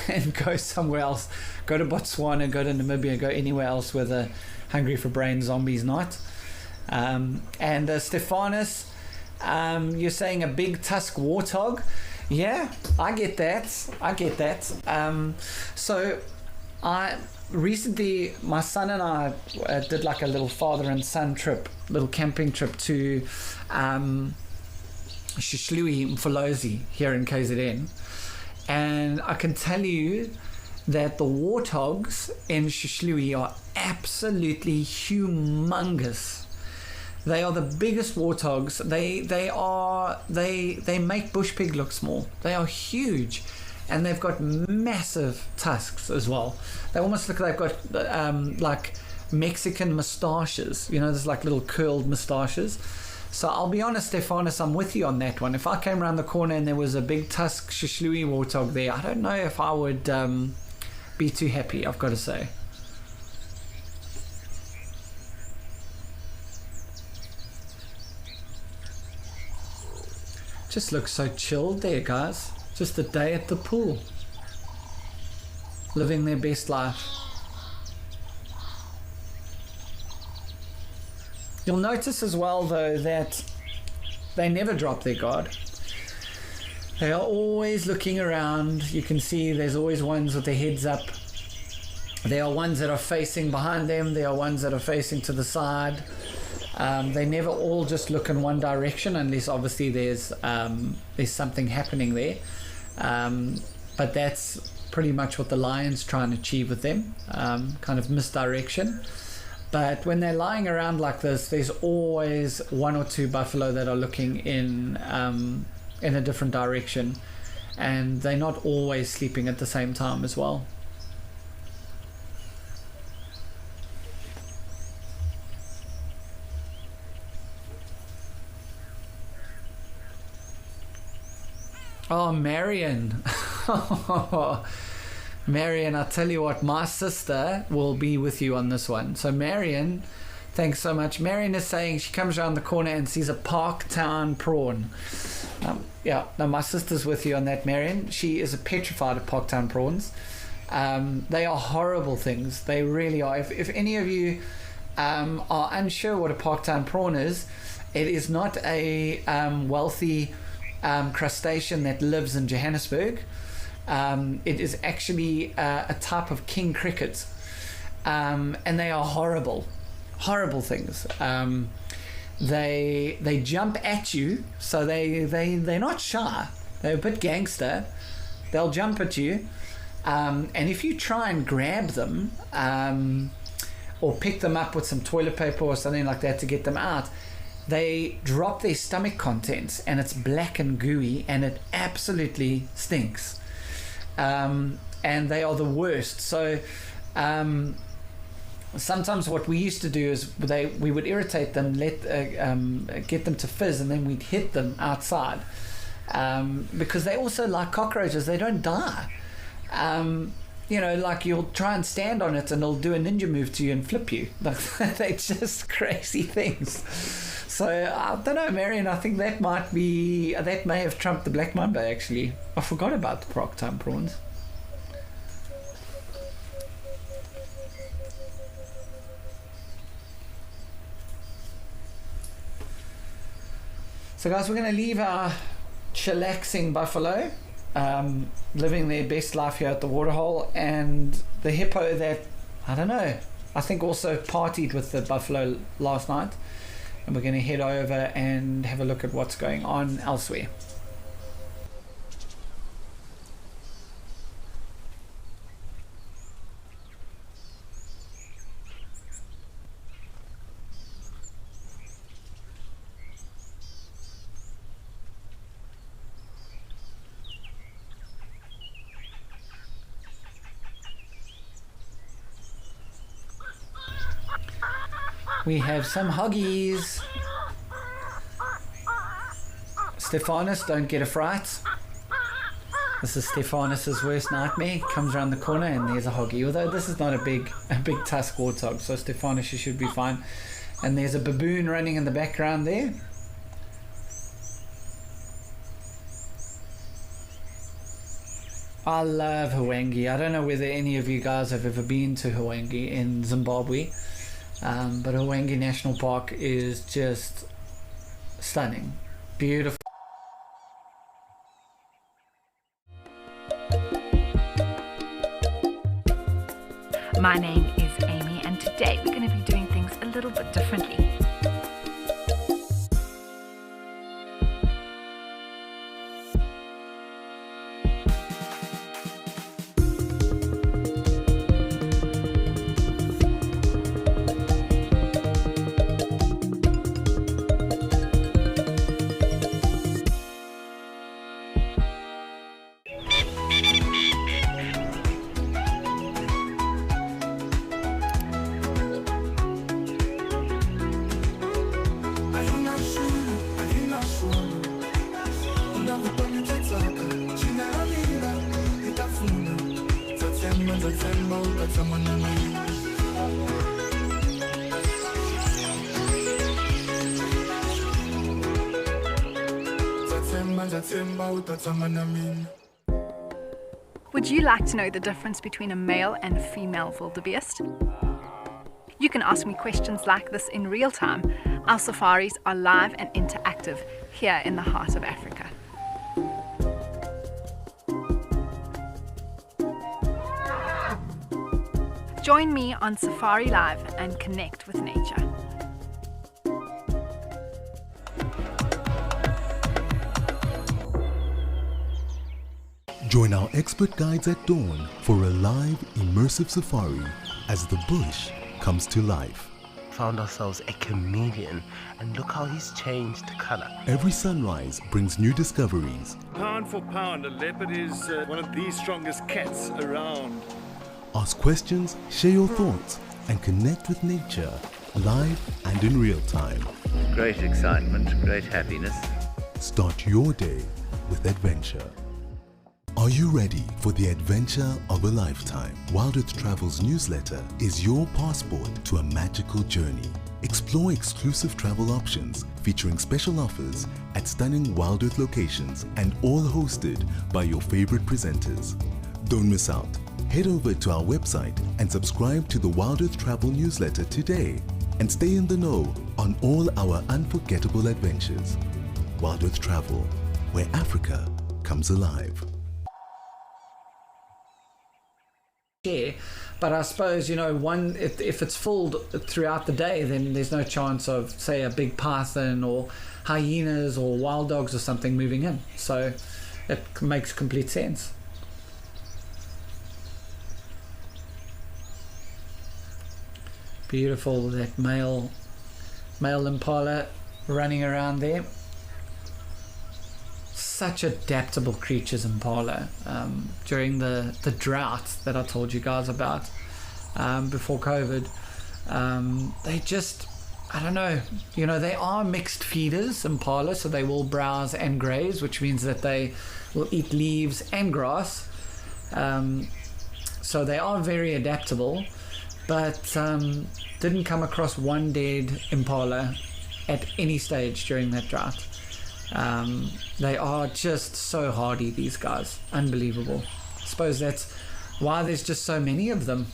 and go somewhere else. Go to Botswana, go to Namibia, go anywhere else where the hungry for brain zombies not. And Stephanus, you're saying a big tusk warthog. Yeah, I get that. So I recently, my son and I did like a little father and son trip, little camping trip to Shishlui Mfolozi here in KZN. And I can tell you that the warthogs in Shishlui are absolutely humongous. They are the biggest warthogs. They make bush pig look small. They are huge, and they've got massive tusks as well. They almost look like they've got like Mexican moustaches. You know, there's like little curled moustaches. So I'll be honest, Stephanus, I'm with you on that one. If I came around the corner and there was a big tusk Shishlui warthog there, I don't know if I would be too happy, I've got to say. Just looks so chilled there, guys. Just a day at the pool. Living their best life. You'll notice as well, though, that they never drop their guard. They are always looking around. You can see there's always ones with their heads up. There are ones that are facing behind them. There are ones that are facing to the side. They never all just look in one direction, unless obviously there's something happening there. But that's pretty much what the lion's trying to achieve with them, kind of misdirection. But when they're lying around like this, there's always one or two buffalo that are looking in a different direction, and they're not always sleeping at the same time as well. Oh, Marion. Marion, I tell you what, my sister will be with you on this one. So Marion, thanks so much. Marion is saying she comes around the corner and sees a Parktown prawn. Yeah, no, my sister's with you on that, Marion. She is petrified of Parktown prawns. They are horrible things. They really are. If any of you are unsure what a Parktown prawn is, it is not a wealthy crustacean that lives in Johannesburg. It is actually a type of king cricket, and they are horrible things. They jump at you, so they're not shy. They're a bit gangster. They'll jump at you, and if you try and grab them or pick them up with some toilet paper or something like that to get them out, they drop their stomach contents, and it's black and gooey, and it absolutely stinks. And they are the worst. So sometimes what we used to do is we would irritate them, get them to fizz, and then we'd hit them outside, because they also, like cockroaches, they don't die. You know, like you'll try and stand on it and it'll do a ninja move to you and flip you. Like, they're just crazy things. So I don't know, Marion, I think that may have trumped the black mamba. Actually, I forgot about the Parktown prawns. So guys, we're going to leave our chillaxing buffalo living their best life here at the waterhole, and the hippo that, I don't know, I think also partied with the buffalo last night. And we're going to head over and have a look at what's going on elsewhere. We have some hoggies. Stephanus, don't get a fright. This is Stephanus's worst nightmare. Comes around the corner and there's a hoggy. Although this is not a big tusk warthog, so Stephanus, you should be fine. And there's a baboon running in the background there. I love Hwange. I don't know whether any of you guys have ever been to Hwange in Zimbabwe, but Hwange National Park is just stunning, beautiful. My name is Amy, and today we're going to be doing things a little bit differently. Would you like to know the difference between a male and female wildebeest? You can ask me questions like this in real time. Our safaris are live and interactive here in the heart of Africa. Join me on Safari Live and connect with nature. Join our expert guides at dawn for a live, immersive safari as the bush comes to life. Found ourselves a chameleon, and look how he's changed color. Every sunrise brings new discoveries. Pound for pound, a leopard is one of the strongest cats around. Ask questions, share your thoughts, and connect with nature, live and in real time. Great excitement, great happiness. Start your day with adventure. Are you ready for the adventure of a lifetime? Wild Earth Travel's newsletter is your passport to a magical journey. Explore exclusive travel options featuring special offers at stunning Wild Earth locations and all hosted by your favorite presenters. Don't miss out. Head over to our website and subscribe to the Wild Earth Travel newsletter today and stay in the know on all our unforgettable adventures. Wild Earth Travel, where Africa comes alive. Yeah, but I suppose, you know, if it's full throughout the day, then there's no chance of, say, a big python or hyenas or wild dogs or something moving in. So it makes complete sense. Beautiful, that male impala running around there. Such adaptable creatures, impala. During the drought that I told you guys about before COVID, they just, I don't know, you know, they are mixed feeders, impala, so they will browse and graze, which means that they will eat leaves and grass. So they are very adaptable, but didn't come across one dead impala at any stage during that drought. They are just so hardy, these guys. Unbelievable. I suppose that's why there's just so many of them.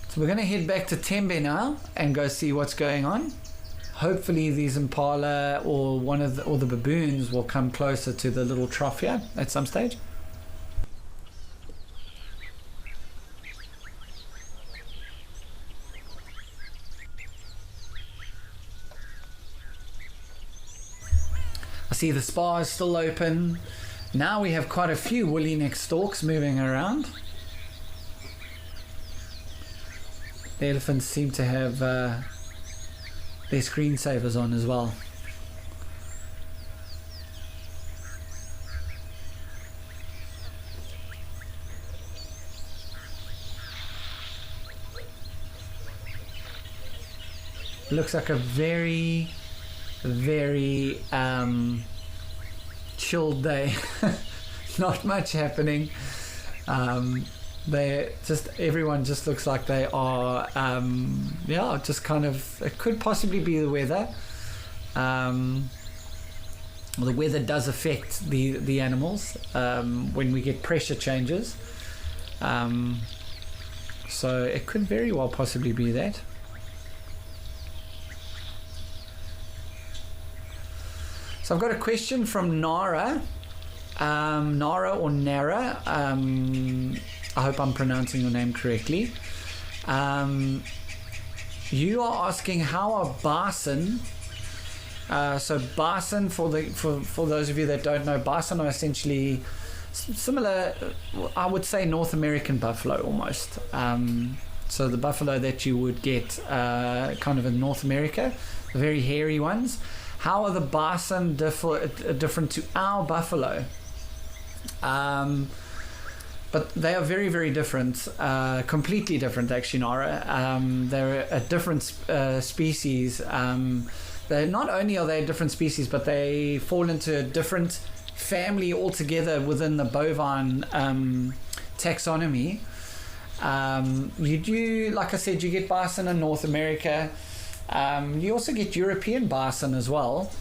So we're going to head back to Tembe now and go see what's going on. Hopefully these impala or the baboons will come closer to the little trough here at some stage. I see the spa is still open. Now we have quite a few woolly neck storks moving around. The elephants seem to have their screensavers on as well. Looks like a very chilled day. Not much happening. Everyone just looks like they are, just kind of, it could possibly be the weather. The weather does affect the animals when we get pressure changes. So it could very well possibly be that. So I've got a question from Nara. Nara or Nara. I hope I'm pronouncing your name correctly. You are asking how are bison. So bison, for those of you that don't know, bison are essentially similar, I would say, North American buffalo almost. So the buffalo that you would get kind of in North America, the very hairy ones. How are the bison different to our buffalo? But they are very, very different, completely different actually, Nara. They're a different species. Not only are they a different species, but they fall into a different family altogether within the bovine taxonomy. Like I said, you get bison in North America. You also get European bison as well,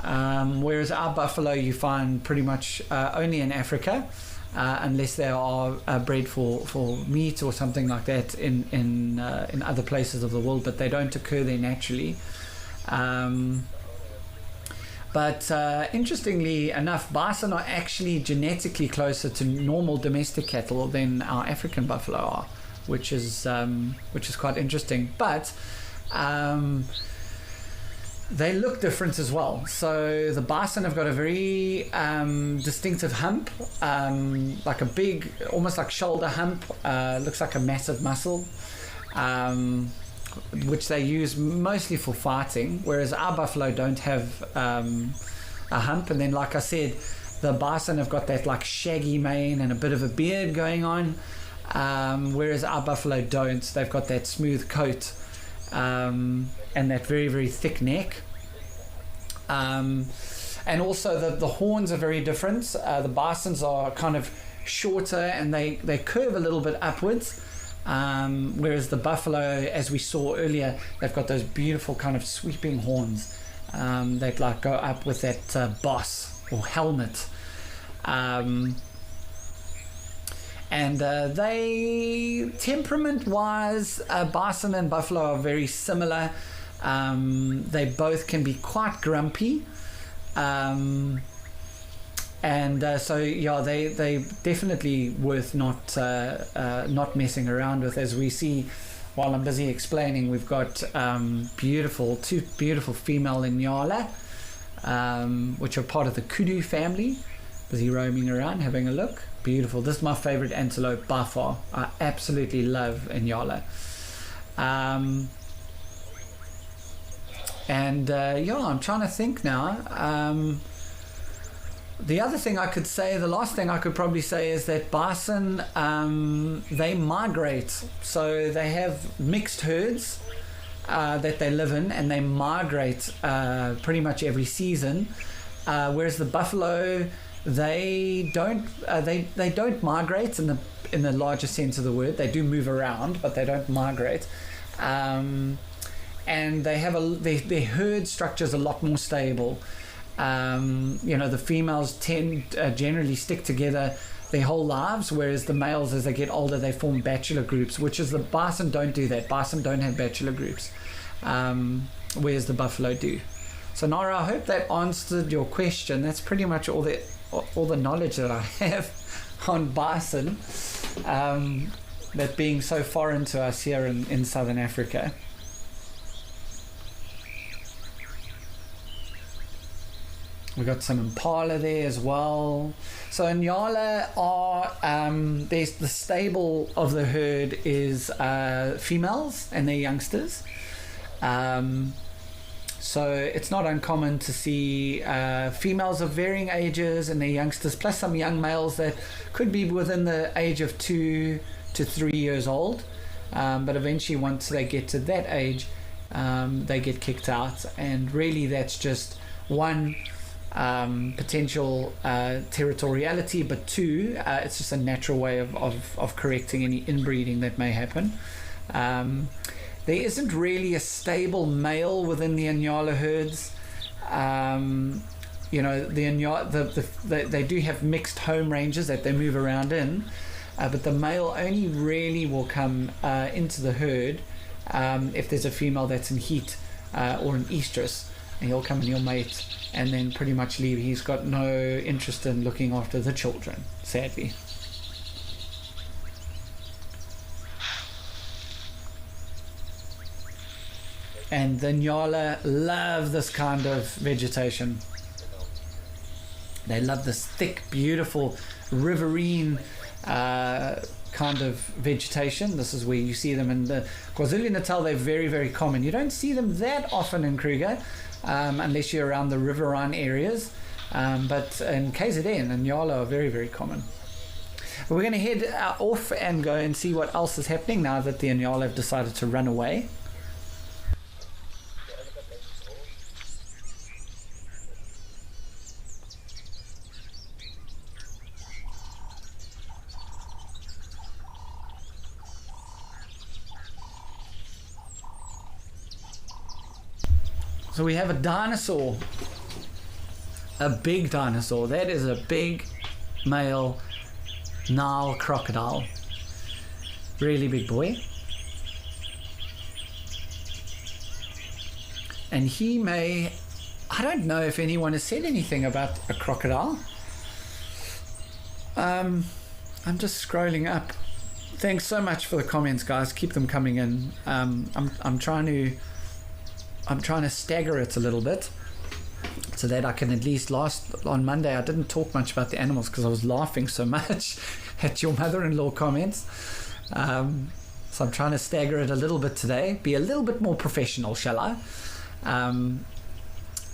whereas our buffalo you find pretty much only in Africa, unless they are bred for meat or something like that in other places of the world, but they don't occur there naturally. But interestingly enough, bison are actually genetically closer to normal domestic cattle than our African buffalo are, which is quite interesting. But they look different as well. So the bison have got a very distinctive hump, like a big, almost like shoulder hump, looks like a massive muscle, which they use mostly for fighting, whereas our buffalo don't have a hump. And then, like I said, the bison have got that like shaggy mane and a bit of a beard going on, whereas our buffalo don't. They've got that smooth coat and that very, very thick neck. And also the horns are very different. The bisons are kind of shorter and they curve a little bit upwards. Whereas the buffalo, as we saw earlier, they've got those beautiful kind of sweeping horns that like go up with that boss or helmet. And they, temperament-wise, bison and buffalo are very similar. They both can be quite grumpy. So yeah, they definitely worth not messing around with. As we see while I'm busy explaining, we've got two beautiful female Inyala, which are part of the kudu family. Busy roaming around, having a look. Beautiful. This is my favorite antelope by far. I absolutely love Inyala. I'm trying to think now. The other thing I could say, the last thing I could probably say, is that bison, they migrate. So they have mixed herds that they live in, and they migrate pretty much every season. Whereas the buffalo, they don't migrate in the larger sense of the word. They do move around, but they don't migrate. And they have their herd structure is a lot more stable. The females generally stick together their whole lives, whereas the males, as they get older, they form bachelor groups, which is the bison don't do that. Bison don't have bachelor groups, whereas the buffalo do. So Nara, I hope that answered your question. That's pretty much all the knowledge that I have on bison, that being so foreign to us here in Southern Africa. We got some impala there as well. So Inyala are there's the stable of the herd is females and their youngsters. So it's not uncommon to see females of varying ages and their youngsters, plus some young males that could be within the age of 2 to 3 years old. But eventually, once they get to that age, they get kicked out, and really that's just one potential territoriality, but 2, it's just a natural way of correcting any inbreeding that may happen. There isn't really a stable male within the Inyala herds. You know, they do have mixed home ranges that they move around in, but the male only really will come into the herd if there's a female that's in heat or an estrus, and he'll come and he'll mate and then pretty much leave. He's got no interest in looking after the children, sadly. And the Nyala love this kind of vegetation. They love this thick, beautiful, riverine kind of vegetation. This is where you see them in the KwaZulu-Natal. They're very, very common. You don't see them that often in Kruger, unless you're around the riverine areas. But in KZN and Nyala are very, very common. We're going to head off and go and see what else is happening now that the Nyala have decided to run away. So we have a dinosaur, a big dinosaur. That is a big male Nile crocodile. Really big boy. And he may, I don't know if anyone has said anything about a crocodile. I'm just scrolling up. Thanks so much for the comments, guys. Keep them coming in. I'm trying to stagger it a little bit so that I can at least on Monday. I didn't talk much about the animals because I was laughing so much at your mother-in-law comments. So I'm trying to stagger it a little bit today, be a little bit more professional, shall I?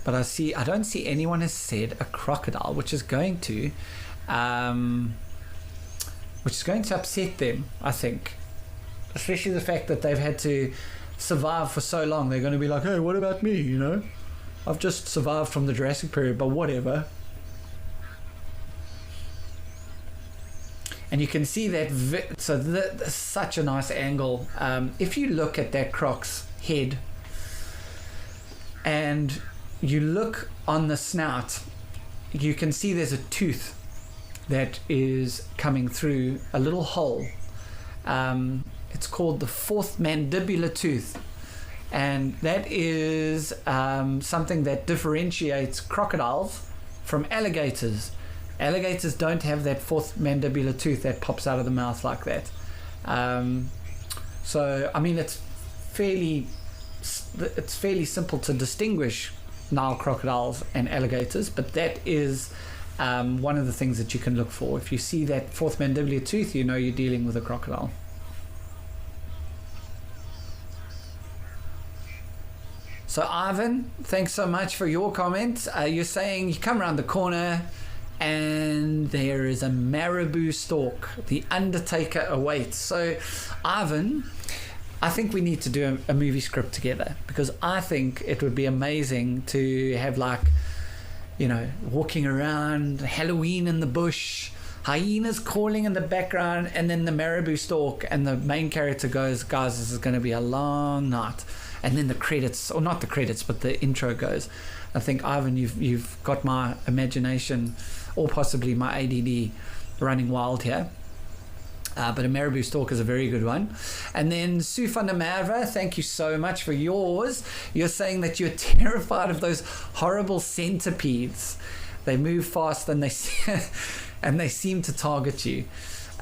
But I don't see anyone has said a crocodile, which is going to upset them, I think. Especially the fact that they've had to survive for so long. They're going to be like, hey, what about me, you know? I've just survived from the Jurassic period, but whatever. And you can see that, such a nice angle. If you look at that croc's head and you look on the snout, you can see there's a tooth that is coming through a little hole. It's called the fourth mandibular tooth, and that is something that differentiates crocodiles from alligators. Alligators don't have that fourth mandibular tooth that pops out of the mouth like that. So I mean, it's fairly simple to distinguish Nile crocodiles and alligators, but that is one of the things that you can look for. If you see that fourth mandibular tooth, you know you're dealing with a crocodile. So Ivan, thanks so much for your comment. You're saying you come around the corner and there is a marabou stalk. The Undertaker awaits. So Ivan, I think we need to do a movie script together, because I think it would be amazing to have, like, you know, walking around, Halloween in the bush, hyenas calling in the background, and then the marabou stalk, and the main character goes, guys, this is going to be a long night. And then the credits, or not the credits, but the intro goes. I think, Ivan, you've got my imagination, or possibly my ADD, running wild here. But a marabou stalk is a very good one. And then Sue van der Merwe, thank you so much for yours. You're saying that you're terrified of those horrible centipedes. They move fast and they seem to target you.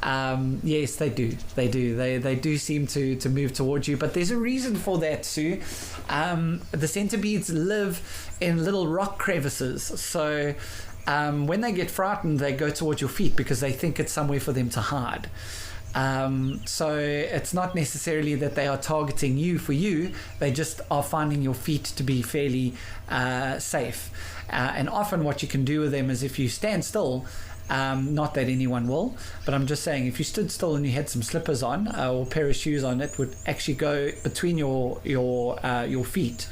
Yes, they do. They do seem to move towards you, but there's a reason for that, Sue. The centipedes live in little rock crevices, so when they get frightened, they go towards your feet because they think it's somewhere for them to hide. So it's not necessarily that they are targeting you for you, they just are finding your feet to be fairly safe. And often what you can do with them is, if you stand still, not that anyone will, but I'm just saying, if you stood still and you had some slippers on or a pair of shoes on, it would actually go between your feet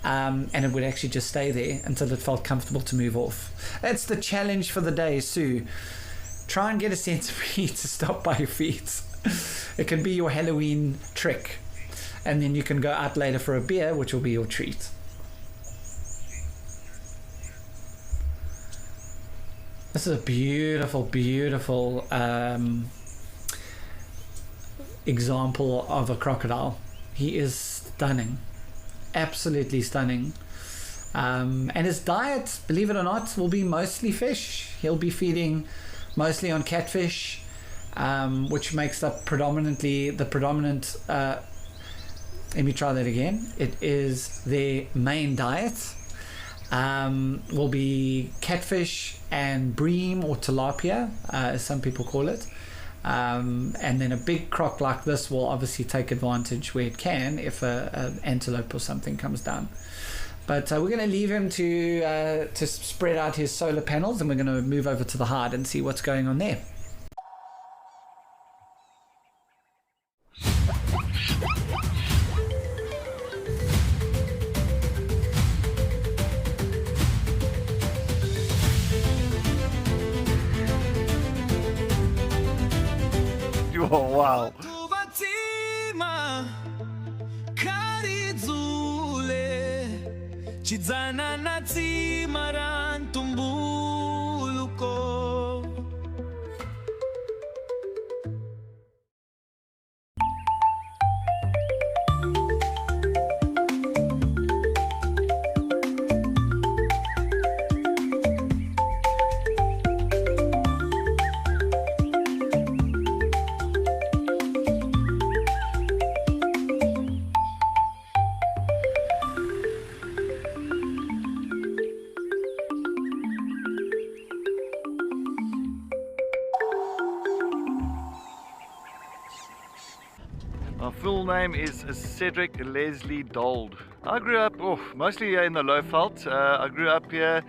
and it would actually just stay there until it felt comfortable to move off. That's the challenge for the day, Sue. Try and get a centipede to stop by your feet. It can be your Halloween trick, and then you can go out later for a beer, which will be your treat. This is a beautiful, beautiful example of a crocodile. He is stunning, absolutely stunning. And his diet, believe it or not, will be mostly fish. He'll be feeding mostly on catfish, which makes up predominantly the predominant. Let me try that again. It is their main diet. Will be catfish and bream or tilapia, as some people call it. And then a big croc like this will obviously take advantage where it can if an antelope or something comes down. But we're going to leave him to spread out his solar panels, and we're going to move over to the hide and see what's going on there. Oh, wow. My full name is Cedric Leslie Dold. I grew up mostly in the Lowveld. I grew up here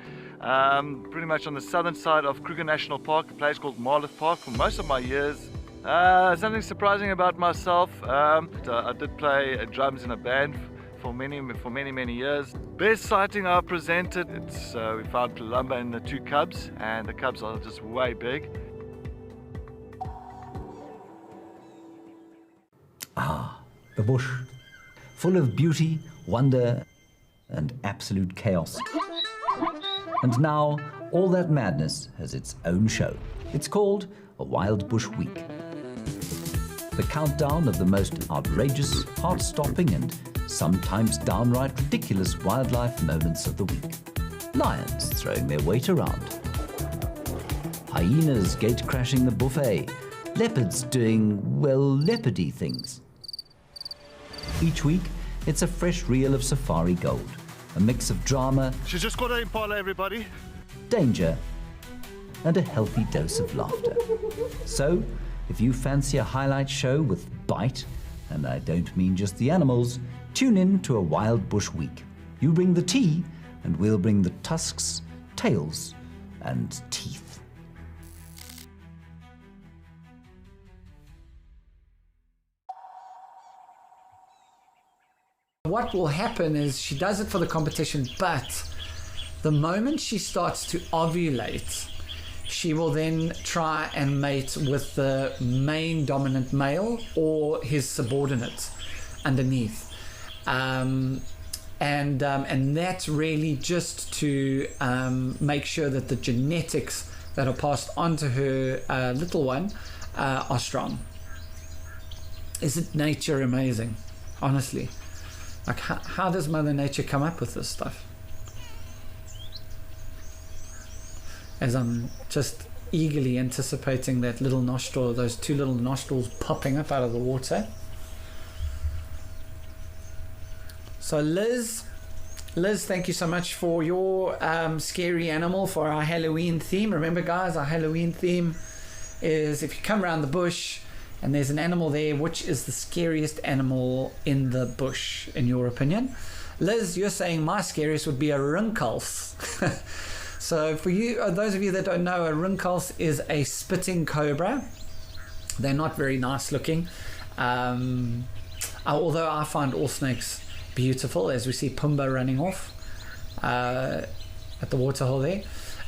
pretty much on the southern side of Kruger National Park, a place called Marlow Park, for most of my years. Something surprising about myself, I did play drums in a band for many years. Best sighting I presented, we found Palumba in the two cubs, and the cubs are just way big. Ah, the bush, full of beauty, wonder, and absolute chaos. And now, all that madness has its own show. It's called a Wild Bush Week. The countdown of the most outrageous, heart-stopping, and sometimes downright ridiculous wildlife moments of the week. Lions throwing their weight around. Hyenas gate-crashing the buffet. Leopards doing, well, leopardy things. Each week, it's a fresh reel of safari gold, a mix of drama, She's just got an impala, everybody. danger, and a healthy dose of laughter. So, if you fancy a highlight show with bite, and I don't mean just the animals, tune in to a Wild Bush Week. You bring the tea, and we'll bring the tusks, tails, and teeth. What will happen is she does it for the competition, but the moment she starts to ovulate, she will then try and mate with the main dominant male or his subordinate underneath. And that's really just to make sure that the genetics that are passed on to her little one are strong. Isn't nature amazing? Honestly. Like, how does Mother Nature come up with this stuff? As I'm just eagerly anticipating that little nostril, those two little nostrils popping up out of the water. So Liz, thank you so much for your scary animal for our Halloween theme. Remember, guys, our Halloween theme is if you come around the bush and there's an animal there, which is the scariest animal in the bush, in your opinion? Liz, you're saying my scariest would be a rinkels. So for you, those of you that don't know, a rinkels is a spitting cobra. They're not very nice looking. Although I find all snakes beautiful, as we see Pumbaa running off at the waterhole there.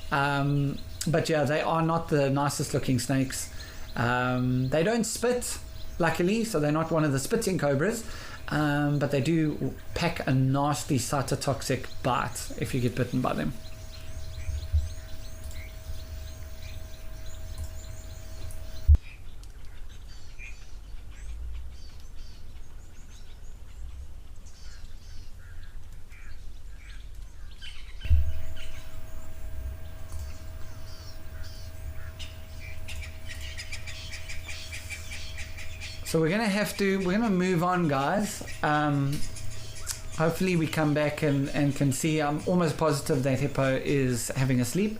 But yeah, they are not the nicest looking snakes. They don't spit, luckily, so they're not one of the spitting cobras, but they do pack a nasty cytotoxic bite if you get bitten by them. So we're gonna move on, guys. Hopefully we come back and can see. I'm almost positive that hippo is having a sleep,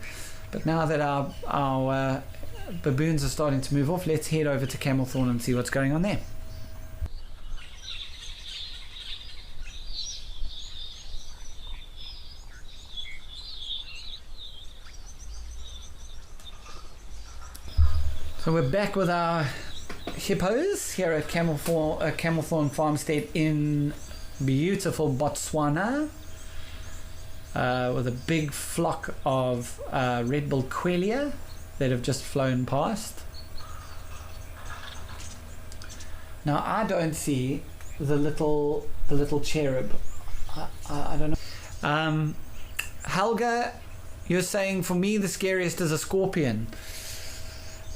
but now that our baboons are starting to move off, let's head over to Camelthorn and see what's going on there. So we're back with our hippos here at Camelthorn Farmstead in beautiful Botswana, with a big flock of red-billed quelea that have just flown past. Now I don't see the little cherub. I don't know. Helga, you're saying for me the scariest is a scorpion.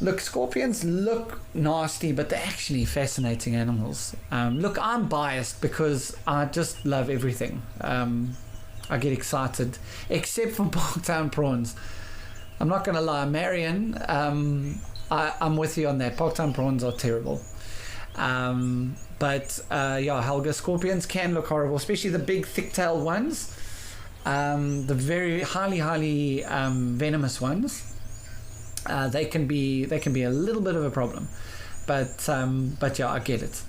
Look, scorpions look nasty, but they're actually fascinating animals. Look, I'm biased because I just love everything. I get excited, except for Parktown prawns. I'm not going to lie, Marion, I'm with you on that. Parktown prawns are terrible. But yeah, Helga, scorpions can look horrible, especially the big thick-tailed ones. The very highly venomous ones. They can be a little bit of a problem, but yeah, I get it.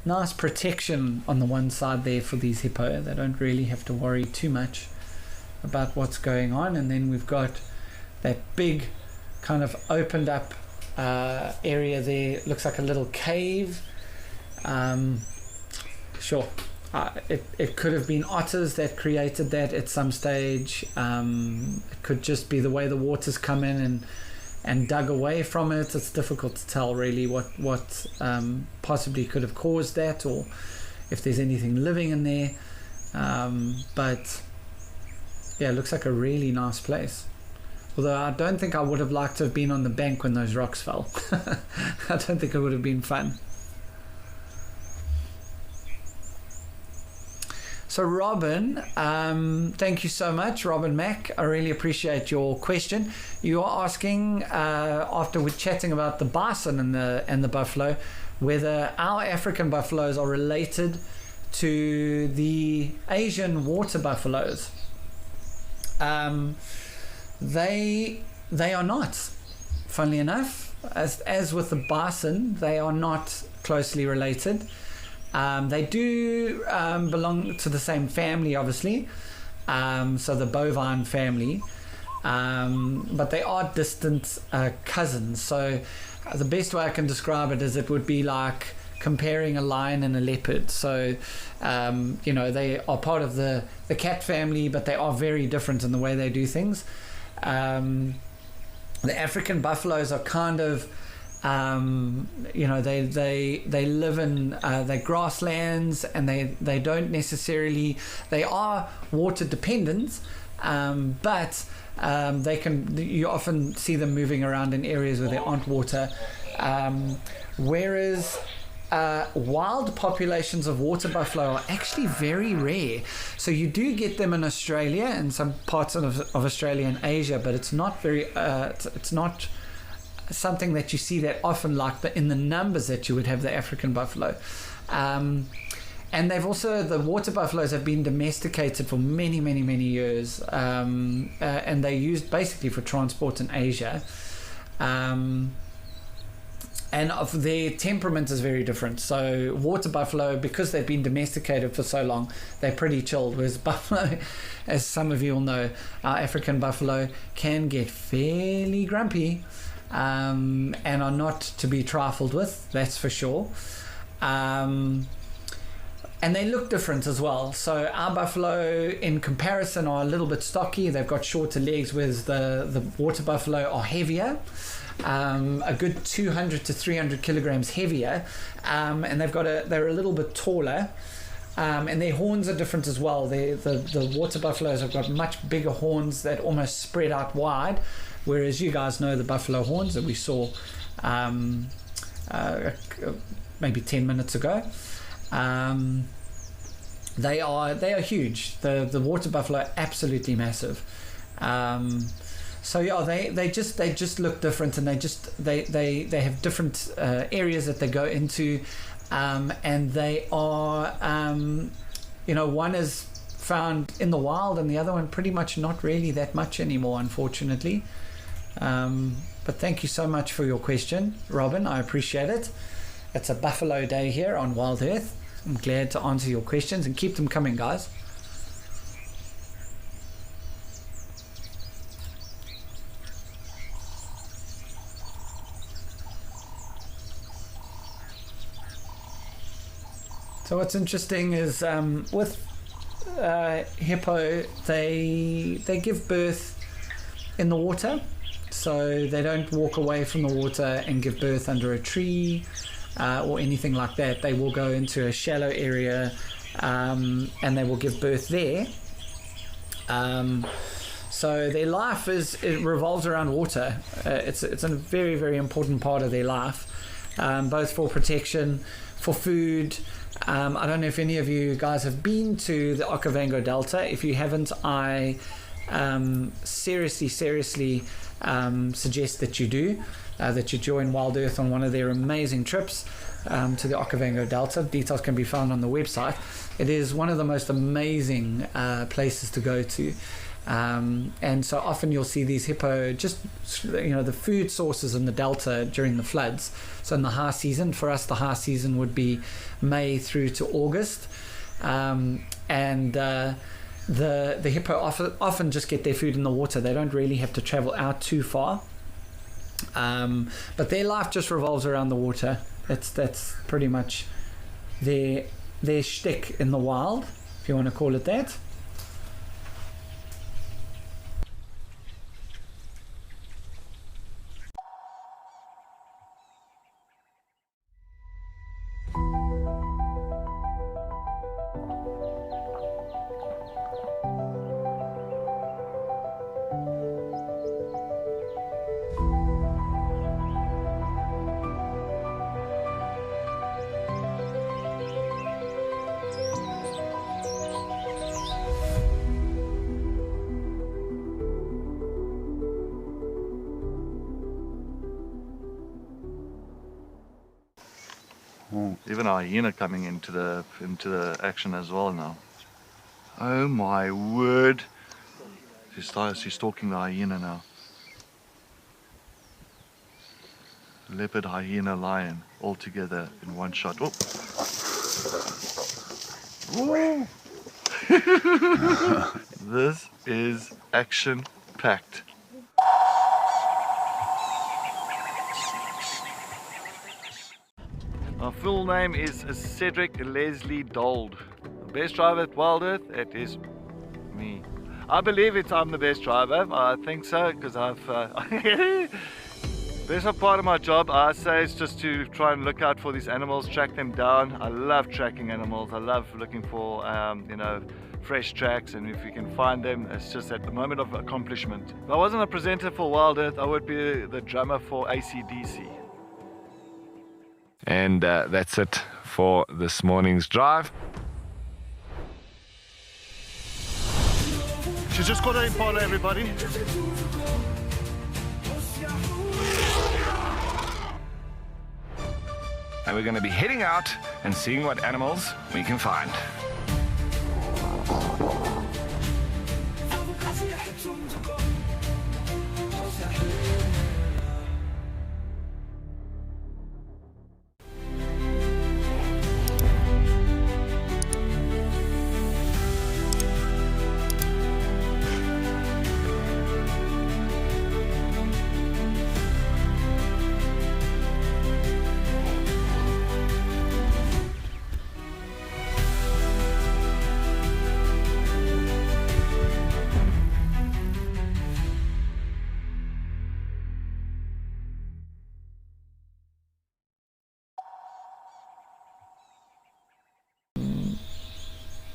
Nice protection on the one side there for these hippo. They don't really have to worry too much about what's going on. And then we've got that big kind of opened up area there. Looks like a little cave. Sure, it could have been otters that created that at some stage. It could just be the way the water's come in and dug away from it. It's difficult to tell really what possibly could have caused that, or if there's anything living in there. But yeah, it looks like a really nice place. Although I don't think I would have liked to have been on the bank when those rocks fell. I don't think it would have been fun. So Robin, thank you so much, Robin Mack. I really appreciate your question. You are asking, after we're chatting about the bison and the buffalo, whether our African buffaloes are related to the Asian water buffaloes. They are not. Funnily enough, as with the bison, they are not closely related. They do belong to the same family, obviously, so the bovine family, but they are distant cousins. So the best way I can describe it is it would be like comparing a lion and a leopard. So they are part of the cat family, but they are very different in the way they do things. The African buffaloes are kind of they live in their grasslands, and they don't necessarily, they are water dependent, but you often see them moving around in areas where there aren't water, whereas wild populations of water buffalo are actually very rare. So you do get them in Australia and some parts of Australia and Asia, but it's not very it's not something that you see that often, like in the numbers that you would have the African buffalo. And they've also, the water buffaloes have been domesticated for many years, and they're used basically for transport in Asia. And of their temperament is very different. So water buffalo, because they've been domesticated for so long, they're pretty chilled, whereas buffalo, as some of you will know, our African buffalo can get fairly grumpy. and are not to be trifled with, that's for sure. And they look different as well. So our buffalo in comparison are a little bit stocky. They've got shorter legs, whereas the water buffalo are heavier, a good 200 to 300 kilograms heavier, and they're a little bit taller, and their horns are different as well. The water buffaloes have got much bigger horns that almost spread out wide, whereas you guys know the buffalo horns that we saw maybe 10 minutes ago. They are huge. The water buffalo are absolutely massive. So yeah, they just look different, and they have different areas that they go into, and they are one is found in the wild and the other one pretty much not really that much anymore, unfortunately. But thank you so much for your question, Robin. I appreciate it. It's a buffalo day here on Wild Earth. I'm glad to answer your questions, and keep them coming, guys. So what's interesting is with hippo, they give birth in the water, so they don't walk away from the water and give birth under a tree or anything like that. They will go into a shallow area and they will give birth there. So their life it revolves around water. It's a very, very important part of their life, both for protection, for food. I don't know if any of you guys have been to the Okavango Delta. If you haven't, I seriously suggest that you do, that you join Wild Earth on one of their amazing trips to the Okavango Delta. Details can be found on the website. It is one of the most amazing places to go to. And so often you'll see these hippo, just the food sources in the delta during the floods. So in the high season, for us the high season would be May through to August, and the hippo often just get their food in the water. They don't really have to travel out too far, but their life just revolves around the water. That's pretty much their shtick in the wild, if you want to call it that. Even a hyena coming into the action as well now. Oh my word! She's stalking the hyena now. Leopard, hyena, lion, all together in one shot. Oh! Woo! This is action-packed. My full name is Cedric Leslie Dold. The best driver at Wild Earth, it is me. I believe I'm the best driver. I think so, because I've... Best part of my job, I say, is just to try and look out for these animals, track them down. I love tracking animals. I love looking for, fresh tracks, and if you can find them, it's just at the moment of accomplishment. If I wasn't a presenter for Wild Earth, I would be the drummer for AC/DC. And that's it for this morning's drive. She's just got her Impala, everybody. And we're going to be heading out and seeing what animals we can find.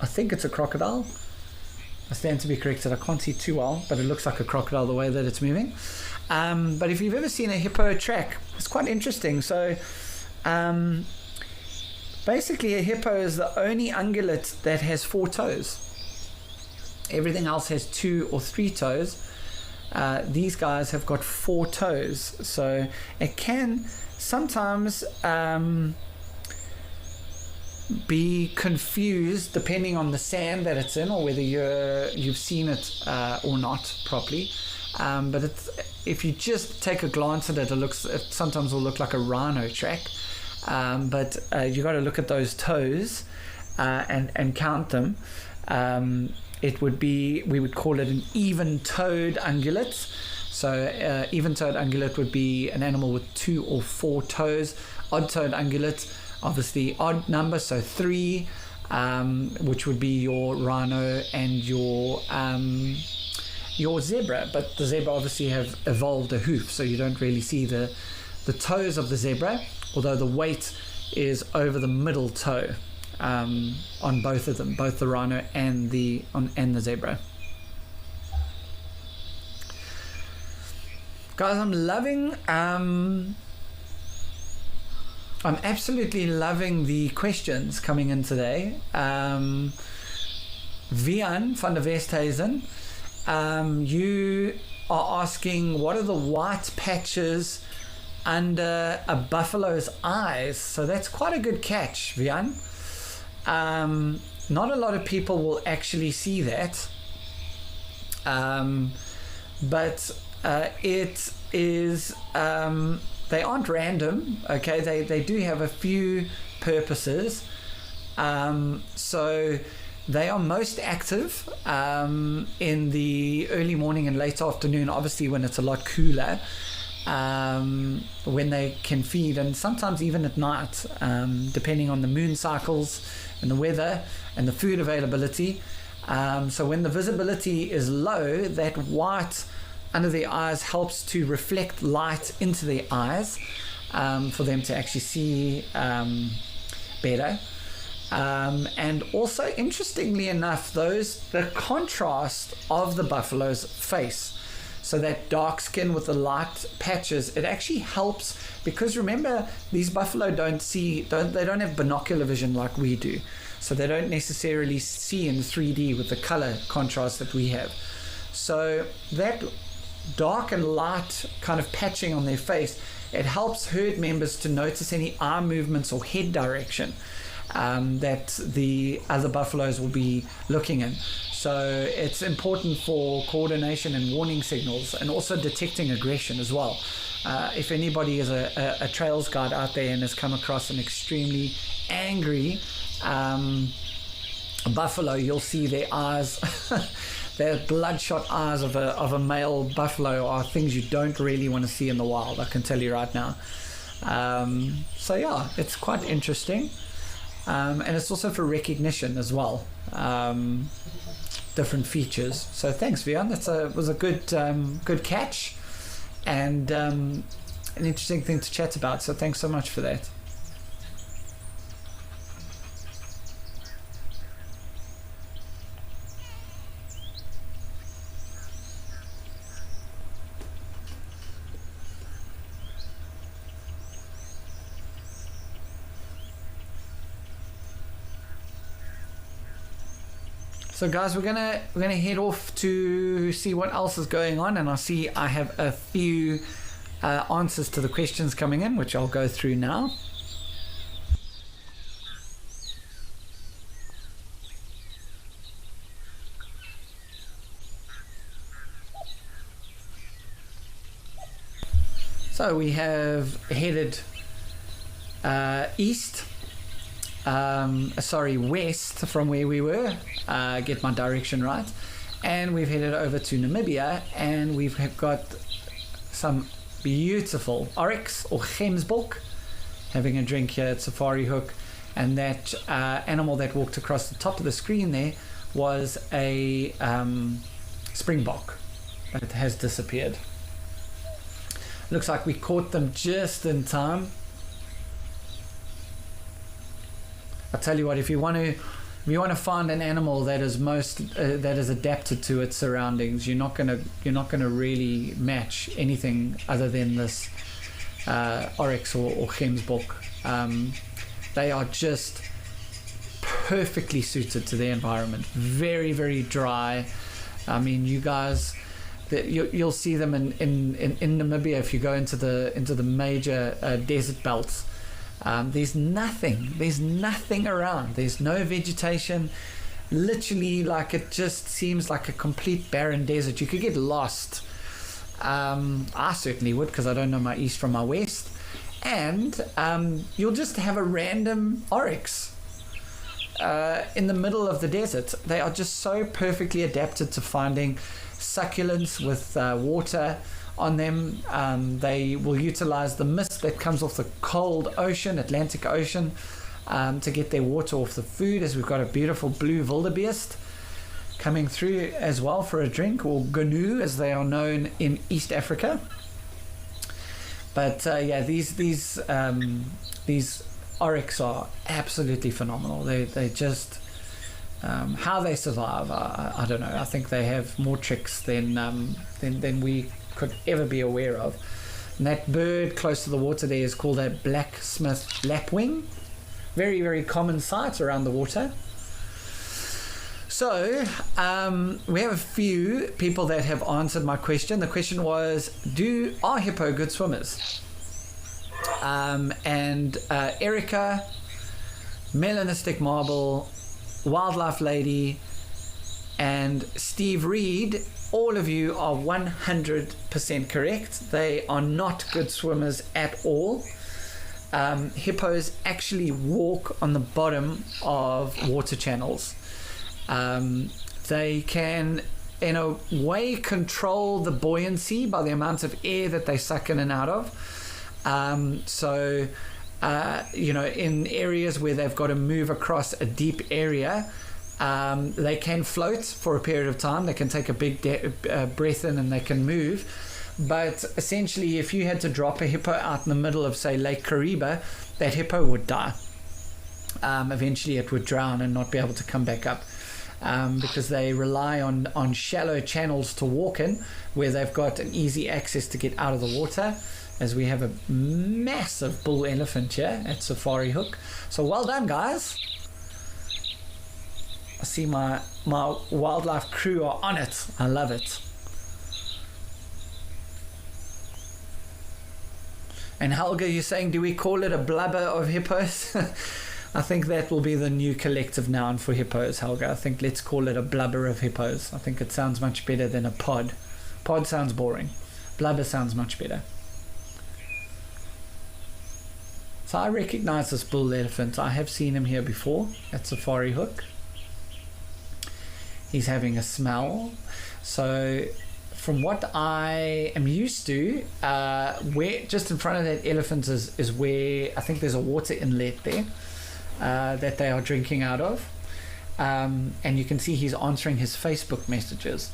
I think it's a crocodile. I stand to be corrected. I can't see too well, but it looks like a crocodile the way that it's moving. But if you've ever seen a hippo track, it's quite interesting. So basically a hippo is the only ungulate that has 4 toes. Everything else has 2 or 3 toes. These guys have got 4 toes. So it can sometimes be confused depending on the sand that it's in, or whether you've seen it or not properly. But if you just take a glance at it, it sometimes will look like a rhino track. But you got to look at those toes and count them. We would call it an even-toed ungulate. So even-toed ungulate would be an animal with 2 or 4 toes. Odd-toed ungulate, obviously odd number, so 3, which would be your rhino and your zebra. But the zebra obviously have evolved a hoof, so you don't really see the toes of the zebra, although the weight is over the middle toe on both of them, both the rhino and the zebra. Guys, I'm absolutely loving the questions coming in today. Vian van der Westhuizen, you are asking, what are the white patches under a buffalo's eyes? So that's quite a good catch, Vian. Not a lot of people will actually see that, but it is they aren't random, okay? They do have a few purposes. So they are most active in the early morning and late afternoon, obviously when it's a lot cooler, when they can feed, and sometimes even at night, depending on the moon cycles and the weather and the food availability. So when the visibility is low, that white under the eyes helps to reflect light into their eyes for them to actually see better. And also, interestingly enough, the contrast of the buffalo's face, so that dark skin with the light patches, it actually helps, because remember, these buffalo don't have binocular vision like we do, so they don't necessarily see in 3D with the color contrast that we have. So that dark and light kind of patching on their face, it helps herd members to notice any eye movements or head direction that the other buffaloes will be looking in. So it's important for coordination and warning signals, and also detecting aggression as well. If anybody is a trails guide out there and has come across an extremely angry buffalo, you'll see their eyes their bloodshot eyes of a male buffalo are things you don't really want to see in the wild, I can tell you right now. So yeah, it's quite interesting, and it's also for recognition as well, different features. So thanks, Vian, that was a good catch, and an interesting thing to chat about, so thanks so much for that. So guys, we're gonna head off to see what else is going on, and I have a few answers to the questions coming in, which I'll go through now. So we have headed west from where we were, get my direction right, and we've headed over to Namibia, and we've got some beautiful oryx or gemsbok having a drink here at Safari Hook, and that animal that walked across the top of the screen there was a springbok that has disappeared. Looks like we caught them just in time. I'll tell you what, if you want to If you want to find an animal that is that is adapted to its surroundings, you're not gonna really match anything other than this oryx or gemsbok. They are just perfectly suited to the environment. Very, very dry. I mean, you guys, you'll see them in Namibia if you go into the major desert belts. There's nothing around. There's no vegetation. Literally, like, it just seems like a complete barren desert. You could get lost. I certainly would, because I don't know my east from my west. And you'll just have a random oryx in the middle of the desert. They are just so perfectly adapted to finding succulents with water on them. They will utilize the mist that comes off the cold ocean, Atlantic Ocean, to get their water off the food, as we've got a beautiful blue wildebeest coming through as well for a drink, or gnu as they are known in East Africa. But yeah, these oryx are absolutely phenomenal. They just how they survive, I don't know. I think they have more tricks than we could ever be aware of. And that bird close to the water there is called a blacksmith lapwing. Very, very common sight around the water. So we have a few people that have answered my question. The question was, are hippo good swimmers? And Erica, Melanistic Marble, Wildlife Lady, and Steve Reed, all of you are 100% correct. They are not good swimmers at all. Hippos actually walk on the bottom of water channels. They can, in a way, control the buoyancy by the amount of air that they suck in and out of. So, in areas where they've got to move across a deep area, they can float for a period of time. They can take a big breath in and they can move. But essentially, if you had to drop a hippo out in the middle of, say, Lake Kariba, that hippo would die. Eventually, it would drown and not be able to come back up. Because they rely on shallow channels to walk in, where they've got an easy access to get out of the water, as we have a massive bull elephant here at Safari Hook. So well done, guys. I see my wildlife crew are on it. I love it. And Helga, you're saying, do we call it a blubber of hippos? I think that will be the new collective noun for hippos, Helga. I think let's call it a blubber of hippos. I think it sounds much better than a pod. Pod sounds boring. Blubber sounds much better. So I recognize this bull elephant. I have seen him here before at Safari Hook. He's having a smell. So from what I am used to, where just in front of that elephant is where I think there's a water inlet there. That they are drinking out of, and you can see he's answering his Facebook messages.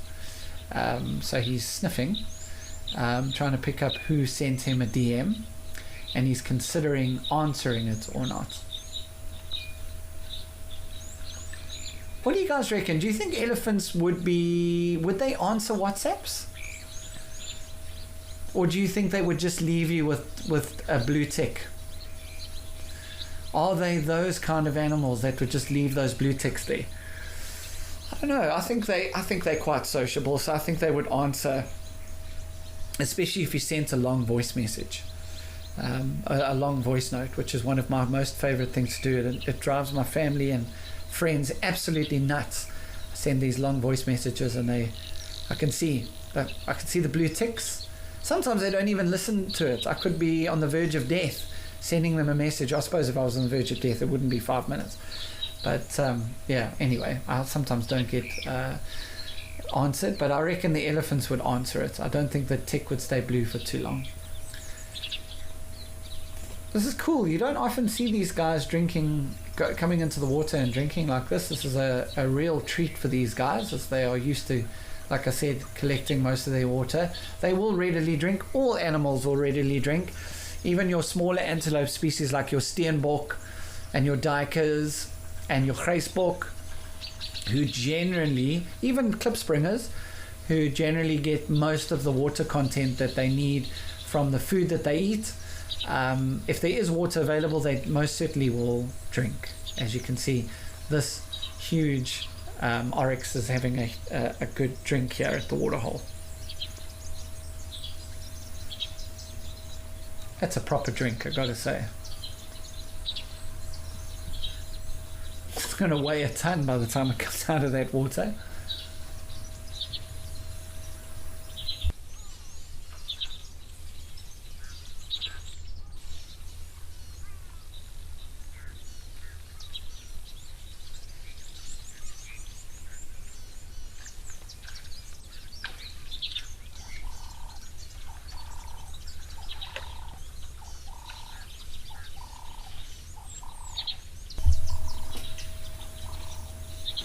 So he's sniffing, trying to pick up who sent him a DM, and he's considering answering it or not. What do you guys reckon? Do you think elephants would they answer WhatsApps? Or do you think they would just leave you with a blue tick? Are they those kind of animals that would just leave those blue ticks there? I don't know. I think they're quite sociable, so I think they would answer, especially if you sent a long voice message, a long voice note, which is one of my most favorite things to do. It drives my family and friends absolutely nuts. I send these long voice messages, and I can see the blue ticks. Sometimes they don't even listen to it. I could be on the verge of death, sending them a message. I suppose if I was on the verge of death, it wouldn't be 5 minutes. But yeah, anyway, I sometimes don't get answered, but I reckon the elephants would answer it. I don't think the tick would stay blue for too long. This is cool. You don't often see these guys coming into the water and drinking like this. This is a real treat for these guys, as they are used to, like I said, collecting most of their water. They will readily drink. All animals will readily drink. Even your smaller antelope species like your steenbok and your duikers and your grijsbok, who generally, even klipspringers, who generally get most of the water content that they need from the food that they eat. If there is water available, they most certainly will drink. As you can see, this huge oryx is having a good drink here at the waterhole. That's a proper drink, I gotta say. It's gonna weigh a ton by the time it comes out of that water.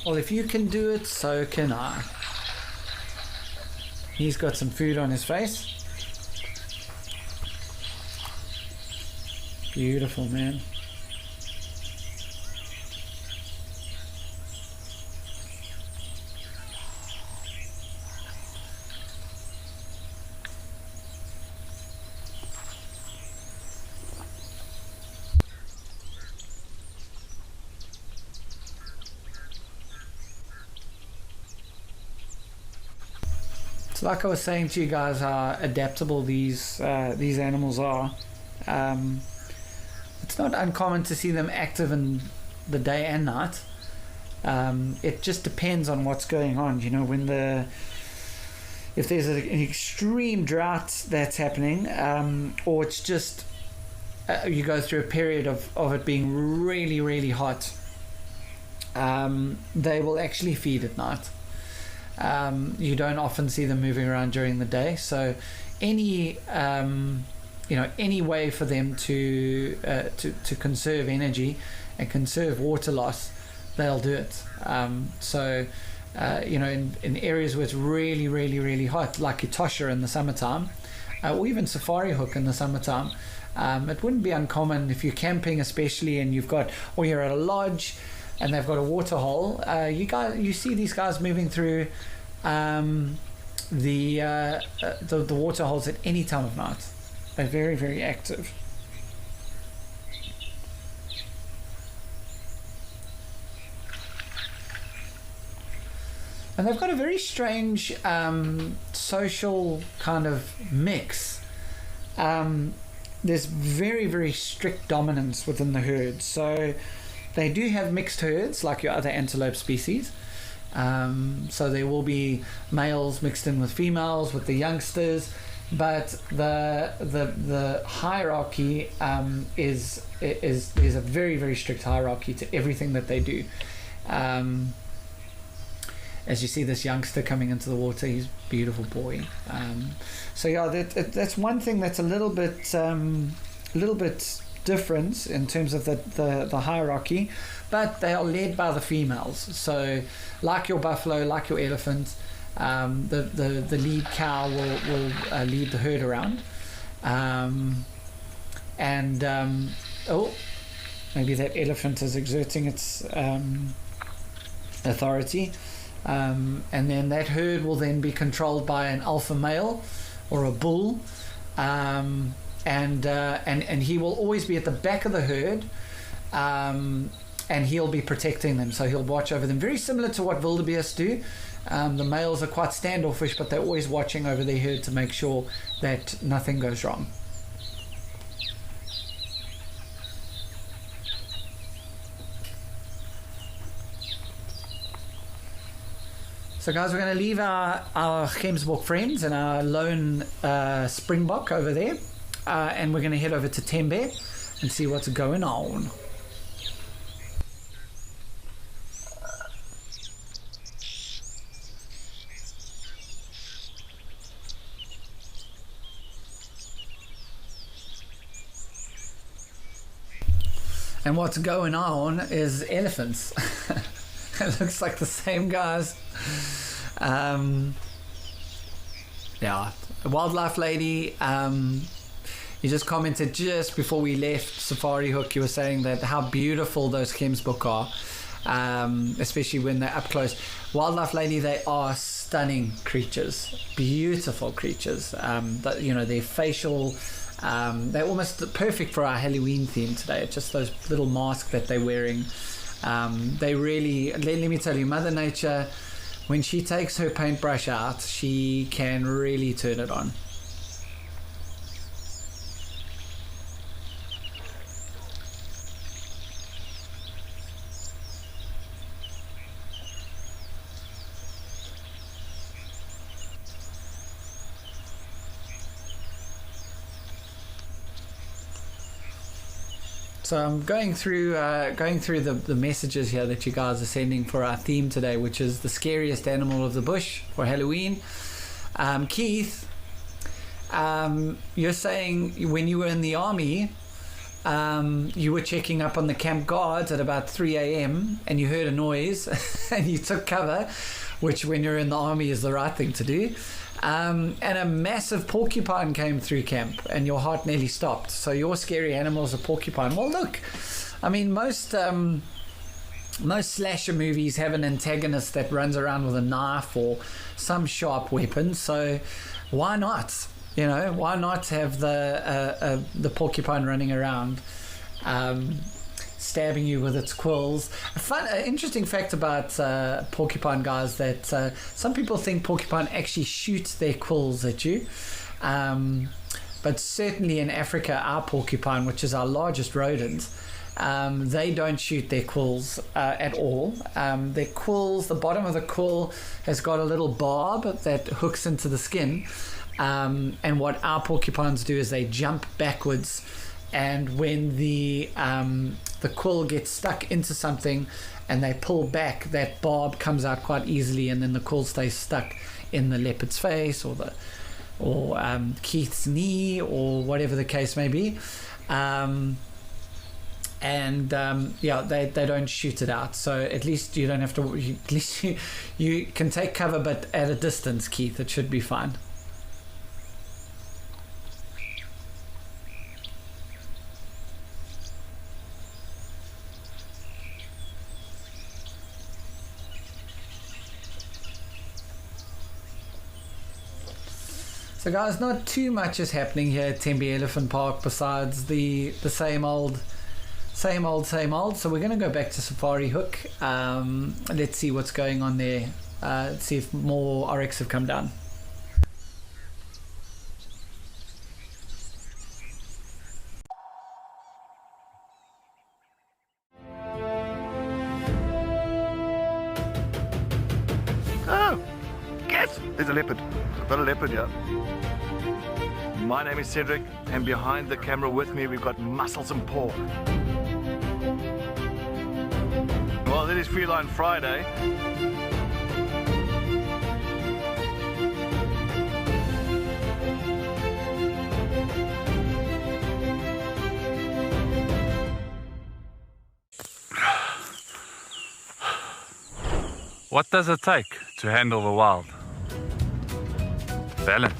Well, if you can do it, so can I. He's got some food on his face. Beautiful, man. So like I was saying to you guys, how adaptable these animals are. It's not uncommon to see them active in the day and night. It just depends on what's going on. You know, if there's an extreme drought that's happening, or it's just you go through a period of it being really, really hot, they will actually feed at night. You don't often see them moving around during the day, so any way for them to conserve energy and conserve water loss, they'll do it. In areas where it's really, really, really hot, like Etosha in the summertime, or even Safari Hook in the summertime, it wouldn't be uncommon if you're camping, especially, and or you're at a lodge and they've got a water hole. You see these guys moving through the water holes at any time of night. They're very, very active. And they've got a very strange social kind of mix. There's very, very strict dominance within the herd. So they do have mixed herds like your other antelope species. So there will be males mixed in with females, with the youngsters, but the hierarchy is there's a very, very strict hierarchy to everything that they do. As you see this youngster coming into the water, he's a beautiful boy. So yeah, that's one thing that's a little bit different in terms of the hierarchy, but they are led by the females. So like your buffalo, like your elephant, the lead cow will lead the herd around, maybe that elephant is exerting its authority, and then that herd will then be controlled by an alpha male or a bull, and he will always be at the back of the herd, and he'll be protecting them, so he'll watch over them, very similar to what wildebeest do. The males are quite standoffish, but they're always watching over their herd to make sure that nothing goes wrong. So guys, we're going to leave our Gemsbok friends and our lone springbok over there, and we're going to head over to Tembe and see what's going on. And what's going on is elephants. It looks like the same guys. Yeah, wildlife lady. You just commented just before we left Safari Hook. You were saying that how beautiful those Gemsbok are. especially when they're up close. Wildlife lady, they are stunning creatures, beautiful creatures. Their facial, they're almost perfect for our Halloween theme today. Just those little masks that they're wearing. They really, let me tell you, Mother Nature, when she takes her paintbrush out, she can really turn it on. So I'm going through the messages here that you guys are sending for our theme today, which is the scariest animal of the bush for Halloween. Keith, you're saying when you were in the army, you were checking up on the camp guards at about 3 a.m. and you heard a noise and you took cover, which when you're in the army is the right thing to do. And a massive porcupine came through camp and your heart nearly stopped. So your scary animal is a porcupine. Well, look, I mean, most slasher movies have an antagonist that runs around with a knife or some sharp weapon. So why not? Why not have the porcupine running around, stabbing you with its quills? Interesting fact about porcupine, guys, that some people think porcupine actually shoots their quills at you, but certainly in Africa, our porcupine, which is our largest rodent, they don't shoot their quills at all. Their quills, the bottom of the quill has got a little barb that hooks into the skin, and what our porcupines do is they jump backwards, and when the quill gets stuck into something and they pull back, that barb comes out quite easily, and then the quill stays stuck in the leopard's face or Keith's knee or whatever the case may be. They don't shoot it out, so at least you don't have to, at least you can take cover, but at a distance, Keith. It should be fine. So guys, not too much is happening here at Tembe Elephant Park besides the same old. So we're going to go back to Safari Hook. Let's see what's going on there. Let's see if more oryx have come down. Oh, yes, there's a leopard. I've got a leopard here. My name is Cedric, and behind the camera with me we've got Muscles and Paw. Well, it is Feline Friday. What does it take to handle the wild? Balance.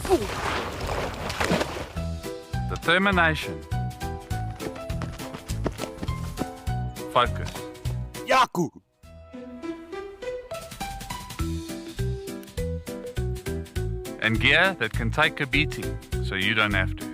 Determination. Focus. Yaku! And gear that can take a beating so you don't have to.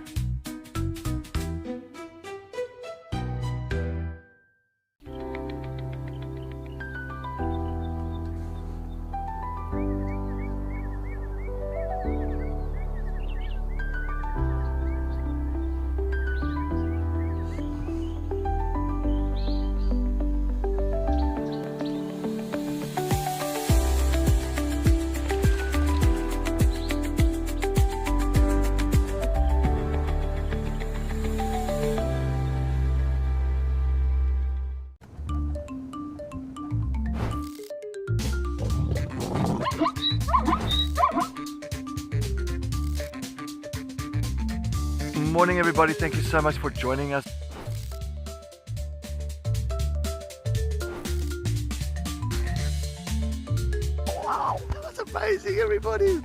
Morning everybody, thank you so much for joining us. Wow, that was amazing everybody.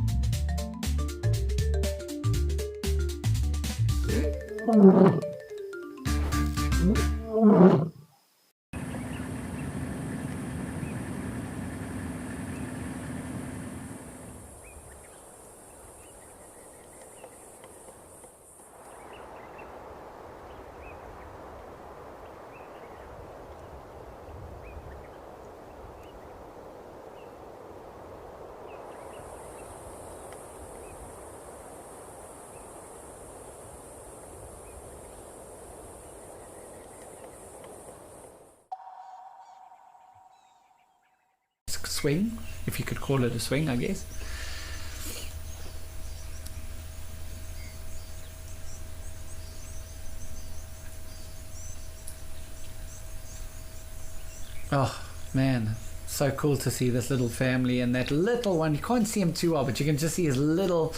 swing, if you could call it a swing, I guess. Oh man, so cool to see this little family, and that little one, you can't see him too well, but you can just see his little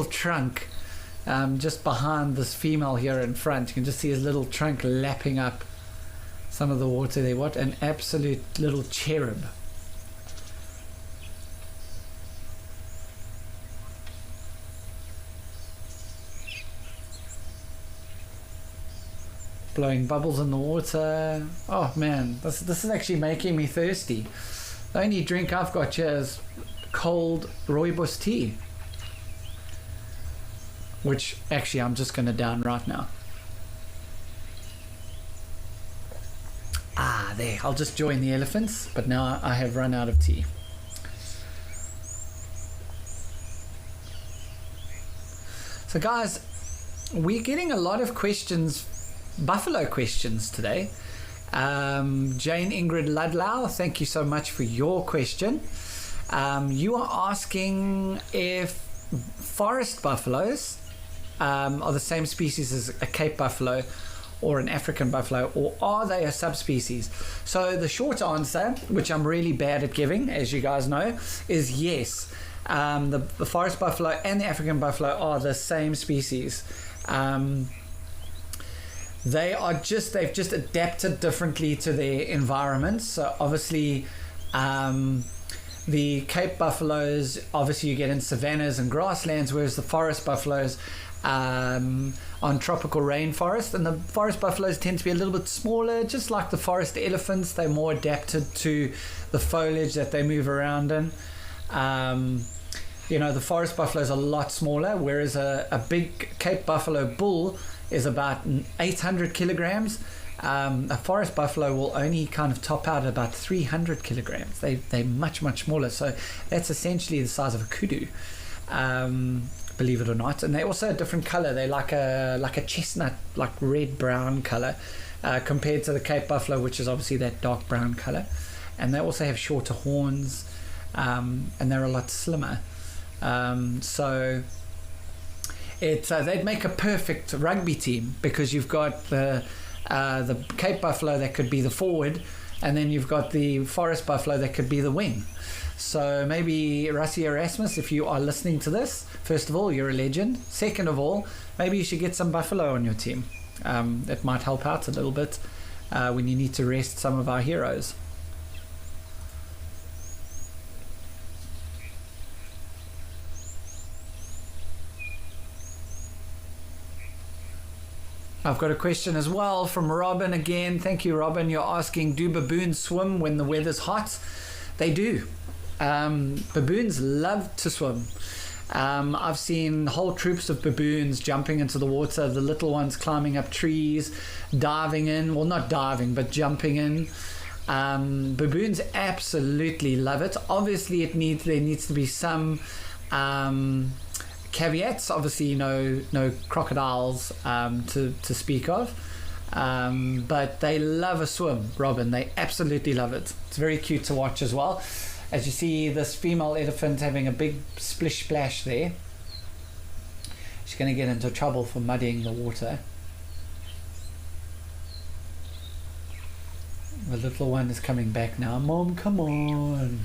trunk just behind this female here in front. You can just see his little trunk lapping up some of the water there. What an absolute little cherub. Blowing bubbles in the water. Oh man, this is actually making me thirsty. The only drink I've got here is cold rooibos tea, which actually I'm just going to down right now. Ah, there. I'll just join the elephants, but now I have run out of tea. So guys, we're getting a lot of questions, buffalo questions today. Jane Ingrid Ludlow, thank you so much for your question. You are asking if forest buffaloes are the same species as a Cape buffalo or an African buffalo, or are they a subspecies? So the short answer, which I'm really bad at giving, as you guys know, is yes. The forest buffalo and the African buffalo are the same species. They've just adapted differently to their environments. So obviously the Cape buffaloes, obviously you get in savannas and grasslands, whereas the forest buffaloes on tropical rainforest, and the forest buffaloes tend to be a little bit smaller, just like the forest elephants. They're more adapted to the foliage that they move around in. The forest buffalo is a lot smaller, whereas a big Cape buffalo bull is about 800 kilograms. A forest buffalo will only kind of top out at about 300 kilograms. They're much smaller, so that's essentially the size of a kudu, believe it or not. And they're also a different color. They're like a chestnut, like red brown color, compared to the Cape buffalo, which is obviously that dark brown color. And they also have shorter horns, and they're a lot slimmer. So they'd make a perfect rugby team, because you've got the Cape buffalo that could be the forward, and then you've got the forest buffalo that could be the wing. So maybe Rassie Erasmus, if you are listening to this, first of all, you're a legend. Second of all, maybe you should get some buffalo on your team. It might help out a little bit when you need to rest some of our heroes. I've got a question as well from Robin again. Thank you, Robin. You're asking, do baboons swim when the weather's hot? They do. Baboons love to swim. I've seen whole troops of baboons jumping into the water, the little ones climbing up trees, diving in. Well, not diving, but jumping in. Baboons absolutely love it. Obviously, there needs to be some caveats. Obviously, no crocodiles to speak of, but they love a swim, Robin. They absolutely love it. It's very cute to watch as well. As you see this female elephant having a big splish splash there. She's going to get into trouble for muddying the water. The little one is coming back now. Mom, come on,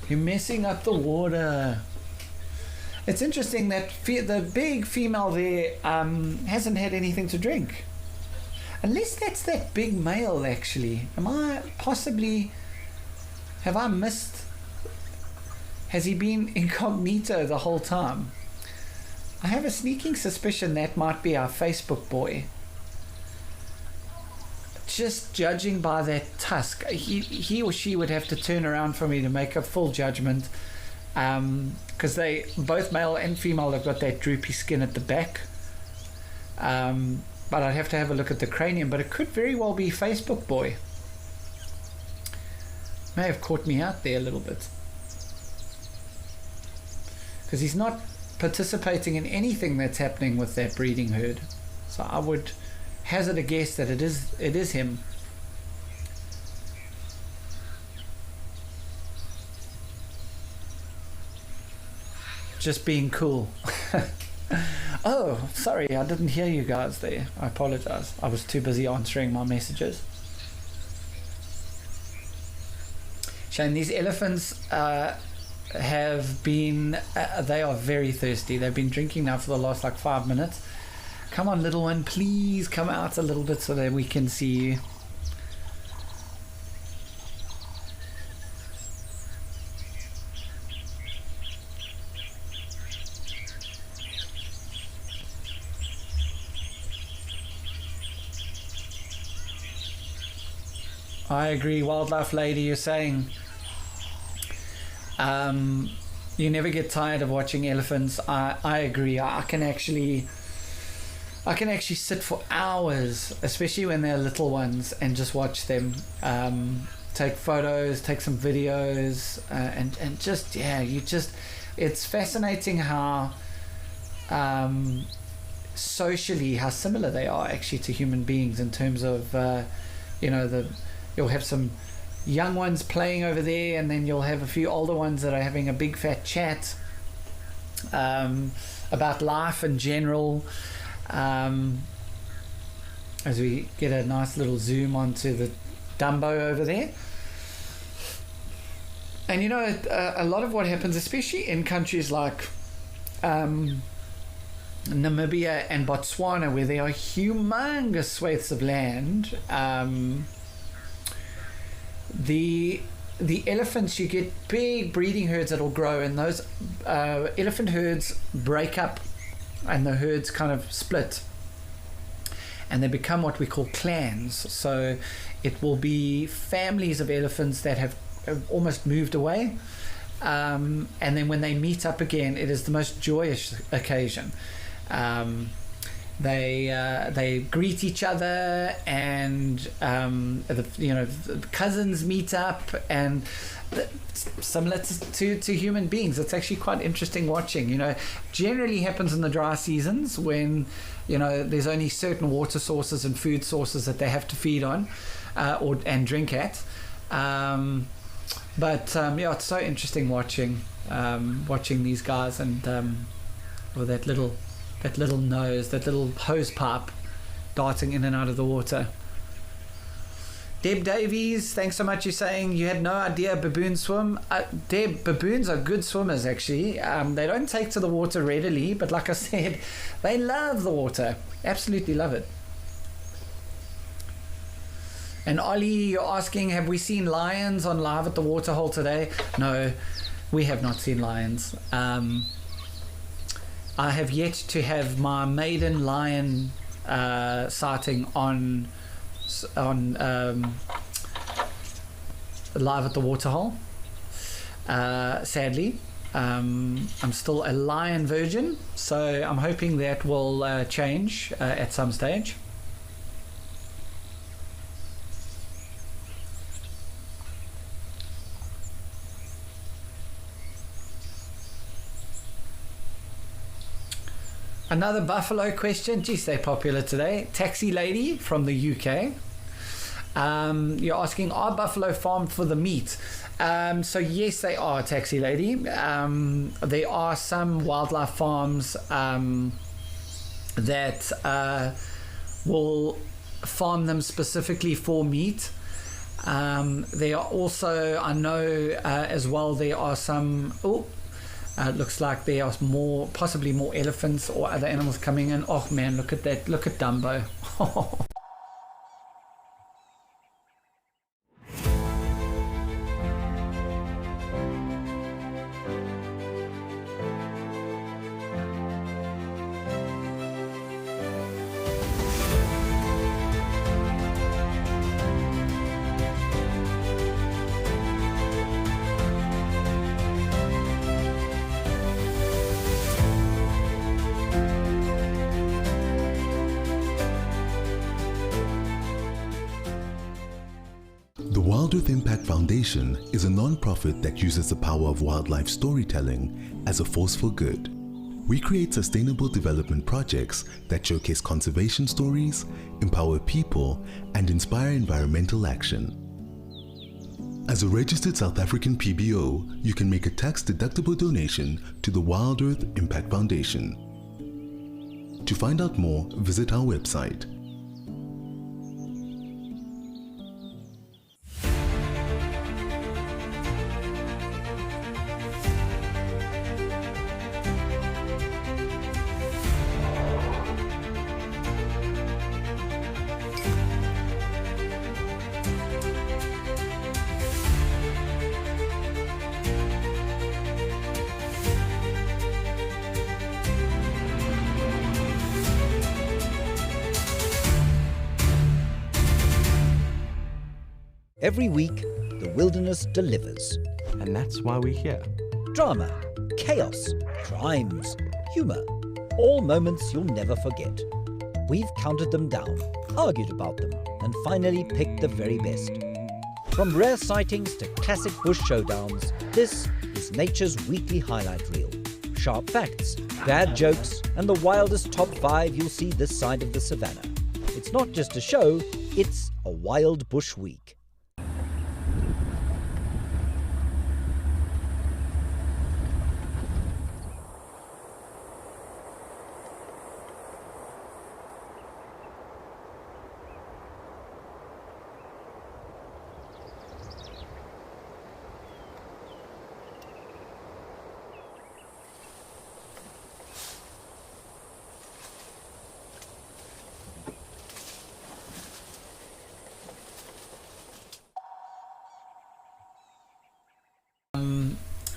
you're messing up the water. It's interesting that the big female there hasn't had anything to drink. Unless that's that big male, actually. Have I missed? Has he been incognito the whole time? I have a sneaking suspicion that might be our Facebook boy. Just judging by that tusk, he or she would have to turn around for me to make a full judgment. Because they, both male and female, have got that droopy skin at the back. But I'd have to have a look at the cranium, but it could very well be Facebook boy. May have caught me out there a little bit. Because he's not participating in anything that's happening with that breeding herd. So I would hazard a guess that it is him. just being cool. Oh, sorry, I didn't hear you guys there. I apologize. I was too busy answering my messages. Shane, these elephants have been, they are very thirsty. They've been drinking now for the last like 5 minutes. Come on, little one, please come out a little bit so that we can see you. I agree, Wildlife Lady, you're saying you never get tired of watching elephants. I agree. I can actually sit for hours, especially when they're little ones, and just watch them, take photos, take some videos, and just, it's fascinating how socially how similar they are actually to human beings in terms of you'll have some young ones playing over there, and then you'll have a few older ones that are having a big fat chat about life in general. As we get a nice little zoom onto the Dumbo over there. And a lot of what happens, especially in countries like Namibia and Botswana, where there are humongous swathes of land, the elephants, you get big breeding herds that'll grow, and those elephant herds break up and the herds kind of split and they become what we call clans. So it will be families of elephants that have almost moved away, and then when they meet up again, it is the most joyous occasion. They greet each other, and the cousins meet up, and similar to human beings. It's actually quite interesting watching. Generally happens in the dry seasons when there's only certain water sources and food sources that they have to feed on and drink at. But it's so interesting watching these guys, and with that little nose, that little hose pipe darting in and out of the water. Deb Davies, thanks so much. You're saying you had no idea baboons swim. Deb, baboons are good swimmers actually. They don't take to the water readily, but like I said, they love the water. Absolutely love it. And Ollie, you're asking, have we seen lions on Live at the Waterhole today? No, we have not seen lions. I have yet to have my maiden lion sighting on Live at the Waterhole. Sadly, I'm still a lion virgin, so I'm hoping that will change at some stage. Another buffalo question. Geez, they're popular today. Taxi Lady from the UK. You're asking, are buffalo farmed for the meat? So yes, they are, Taxi Lady. There are some wildlife farms that will farm them specifically for meat. There are also, I know as well, there are some... it looks like there are possibly more elephants or other animals coming in. Oh man, look at that. Look at Dumbo. Foundation is a non-profit that uses the power of wildlife storytelling as a force for good. We create sustainable development projects that showcase conservation stories, empower people, and inspire environmental action. As a registered South African PBO, you can make a tax-deductible donation to the Wild Earth Impact Foundation. To find out more, visit our website. Every week, the wilderness delivers. And that's why we're here. Drama, chaos, crimes, humour. All moments you'll never forget. We've counted them down, argued about them, and finally picked the very best. From rare sightings to classic bush showdowns, this is nature's weekly highlight reel. Sharp facts, bad jokes, and the wildest top 5 you'll see this side of the savannah. It's not just a show, it's a wild bush week.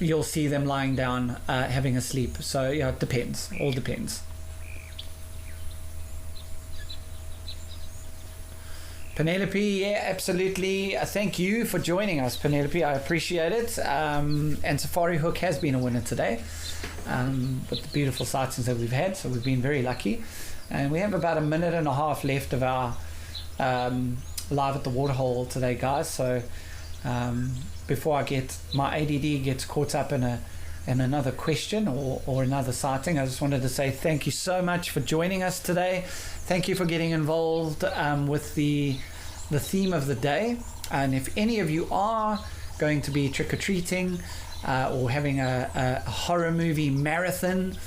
You'll see them lying down having a sleep. So yeah, it depends. All depends. Penelope, yeah, absolutely. Thank you for joining us, Penelope. I appreciate it. And Safari Hook has been a winner today with the beautiful sightings that we've had. So we've been very lucky. And we have about a minute and a half left of our live at the waterhole today, guys. So before my ADD gets caught up in another question or another sighting, I just wanted to say thank you so much for joining us today. Thank you for getting involved with the theme of the day. And if any of you are going to be trick-or-treating or having a horror movie marathon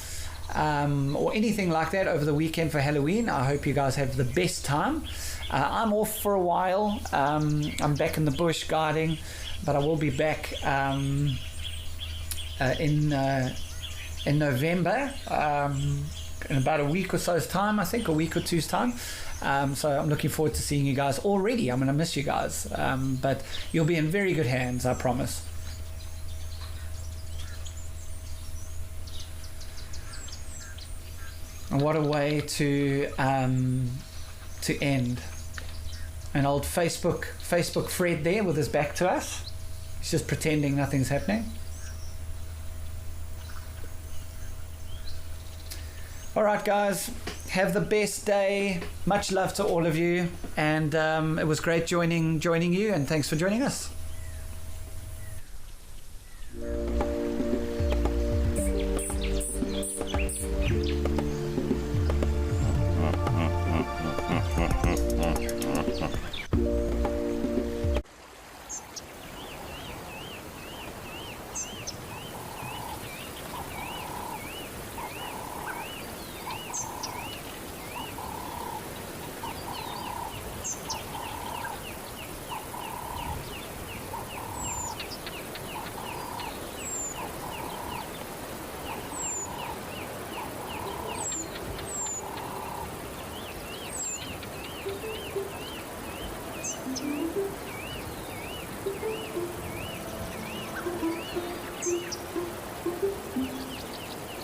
or anything like that over the weekend for Halloween, I hope you guys have the best time. I'm off for a while. I'm back in the bush guiding, but I will be back in November, in about a week or so's time, I think, a week or two's time. So I'm looking forward to seeing you guys already. I'm going to miss you guys, but you'll be in very good hands, I promise. And what a way to end. An old Facebook Fred there with his back to us. He's just pretending nothing's happening. All right, guys, have the best day. Much love to all of you, and it was great joining you, and thanks for joining us.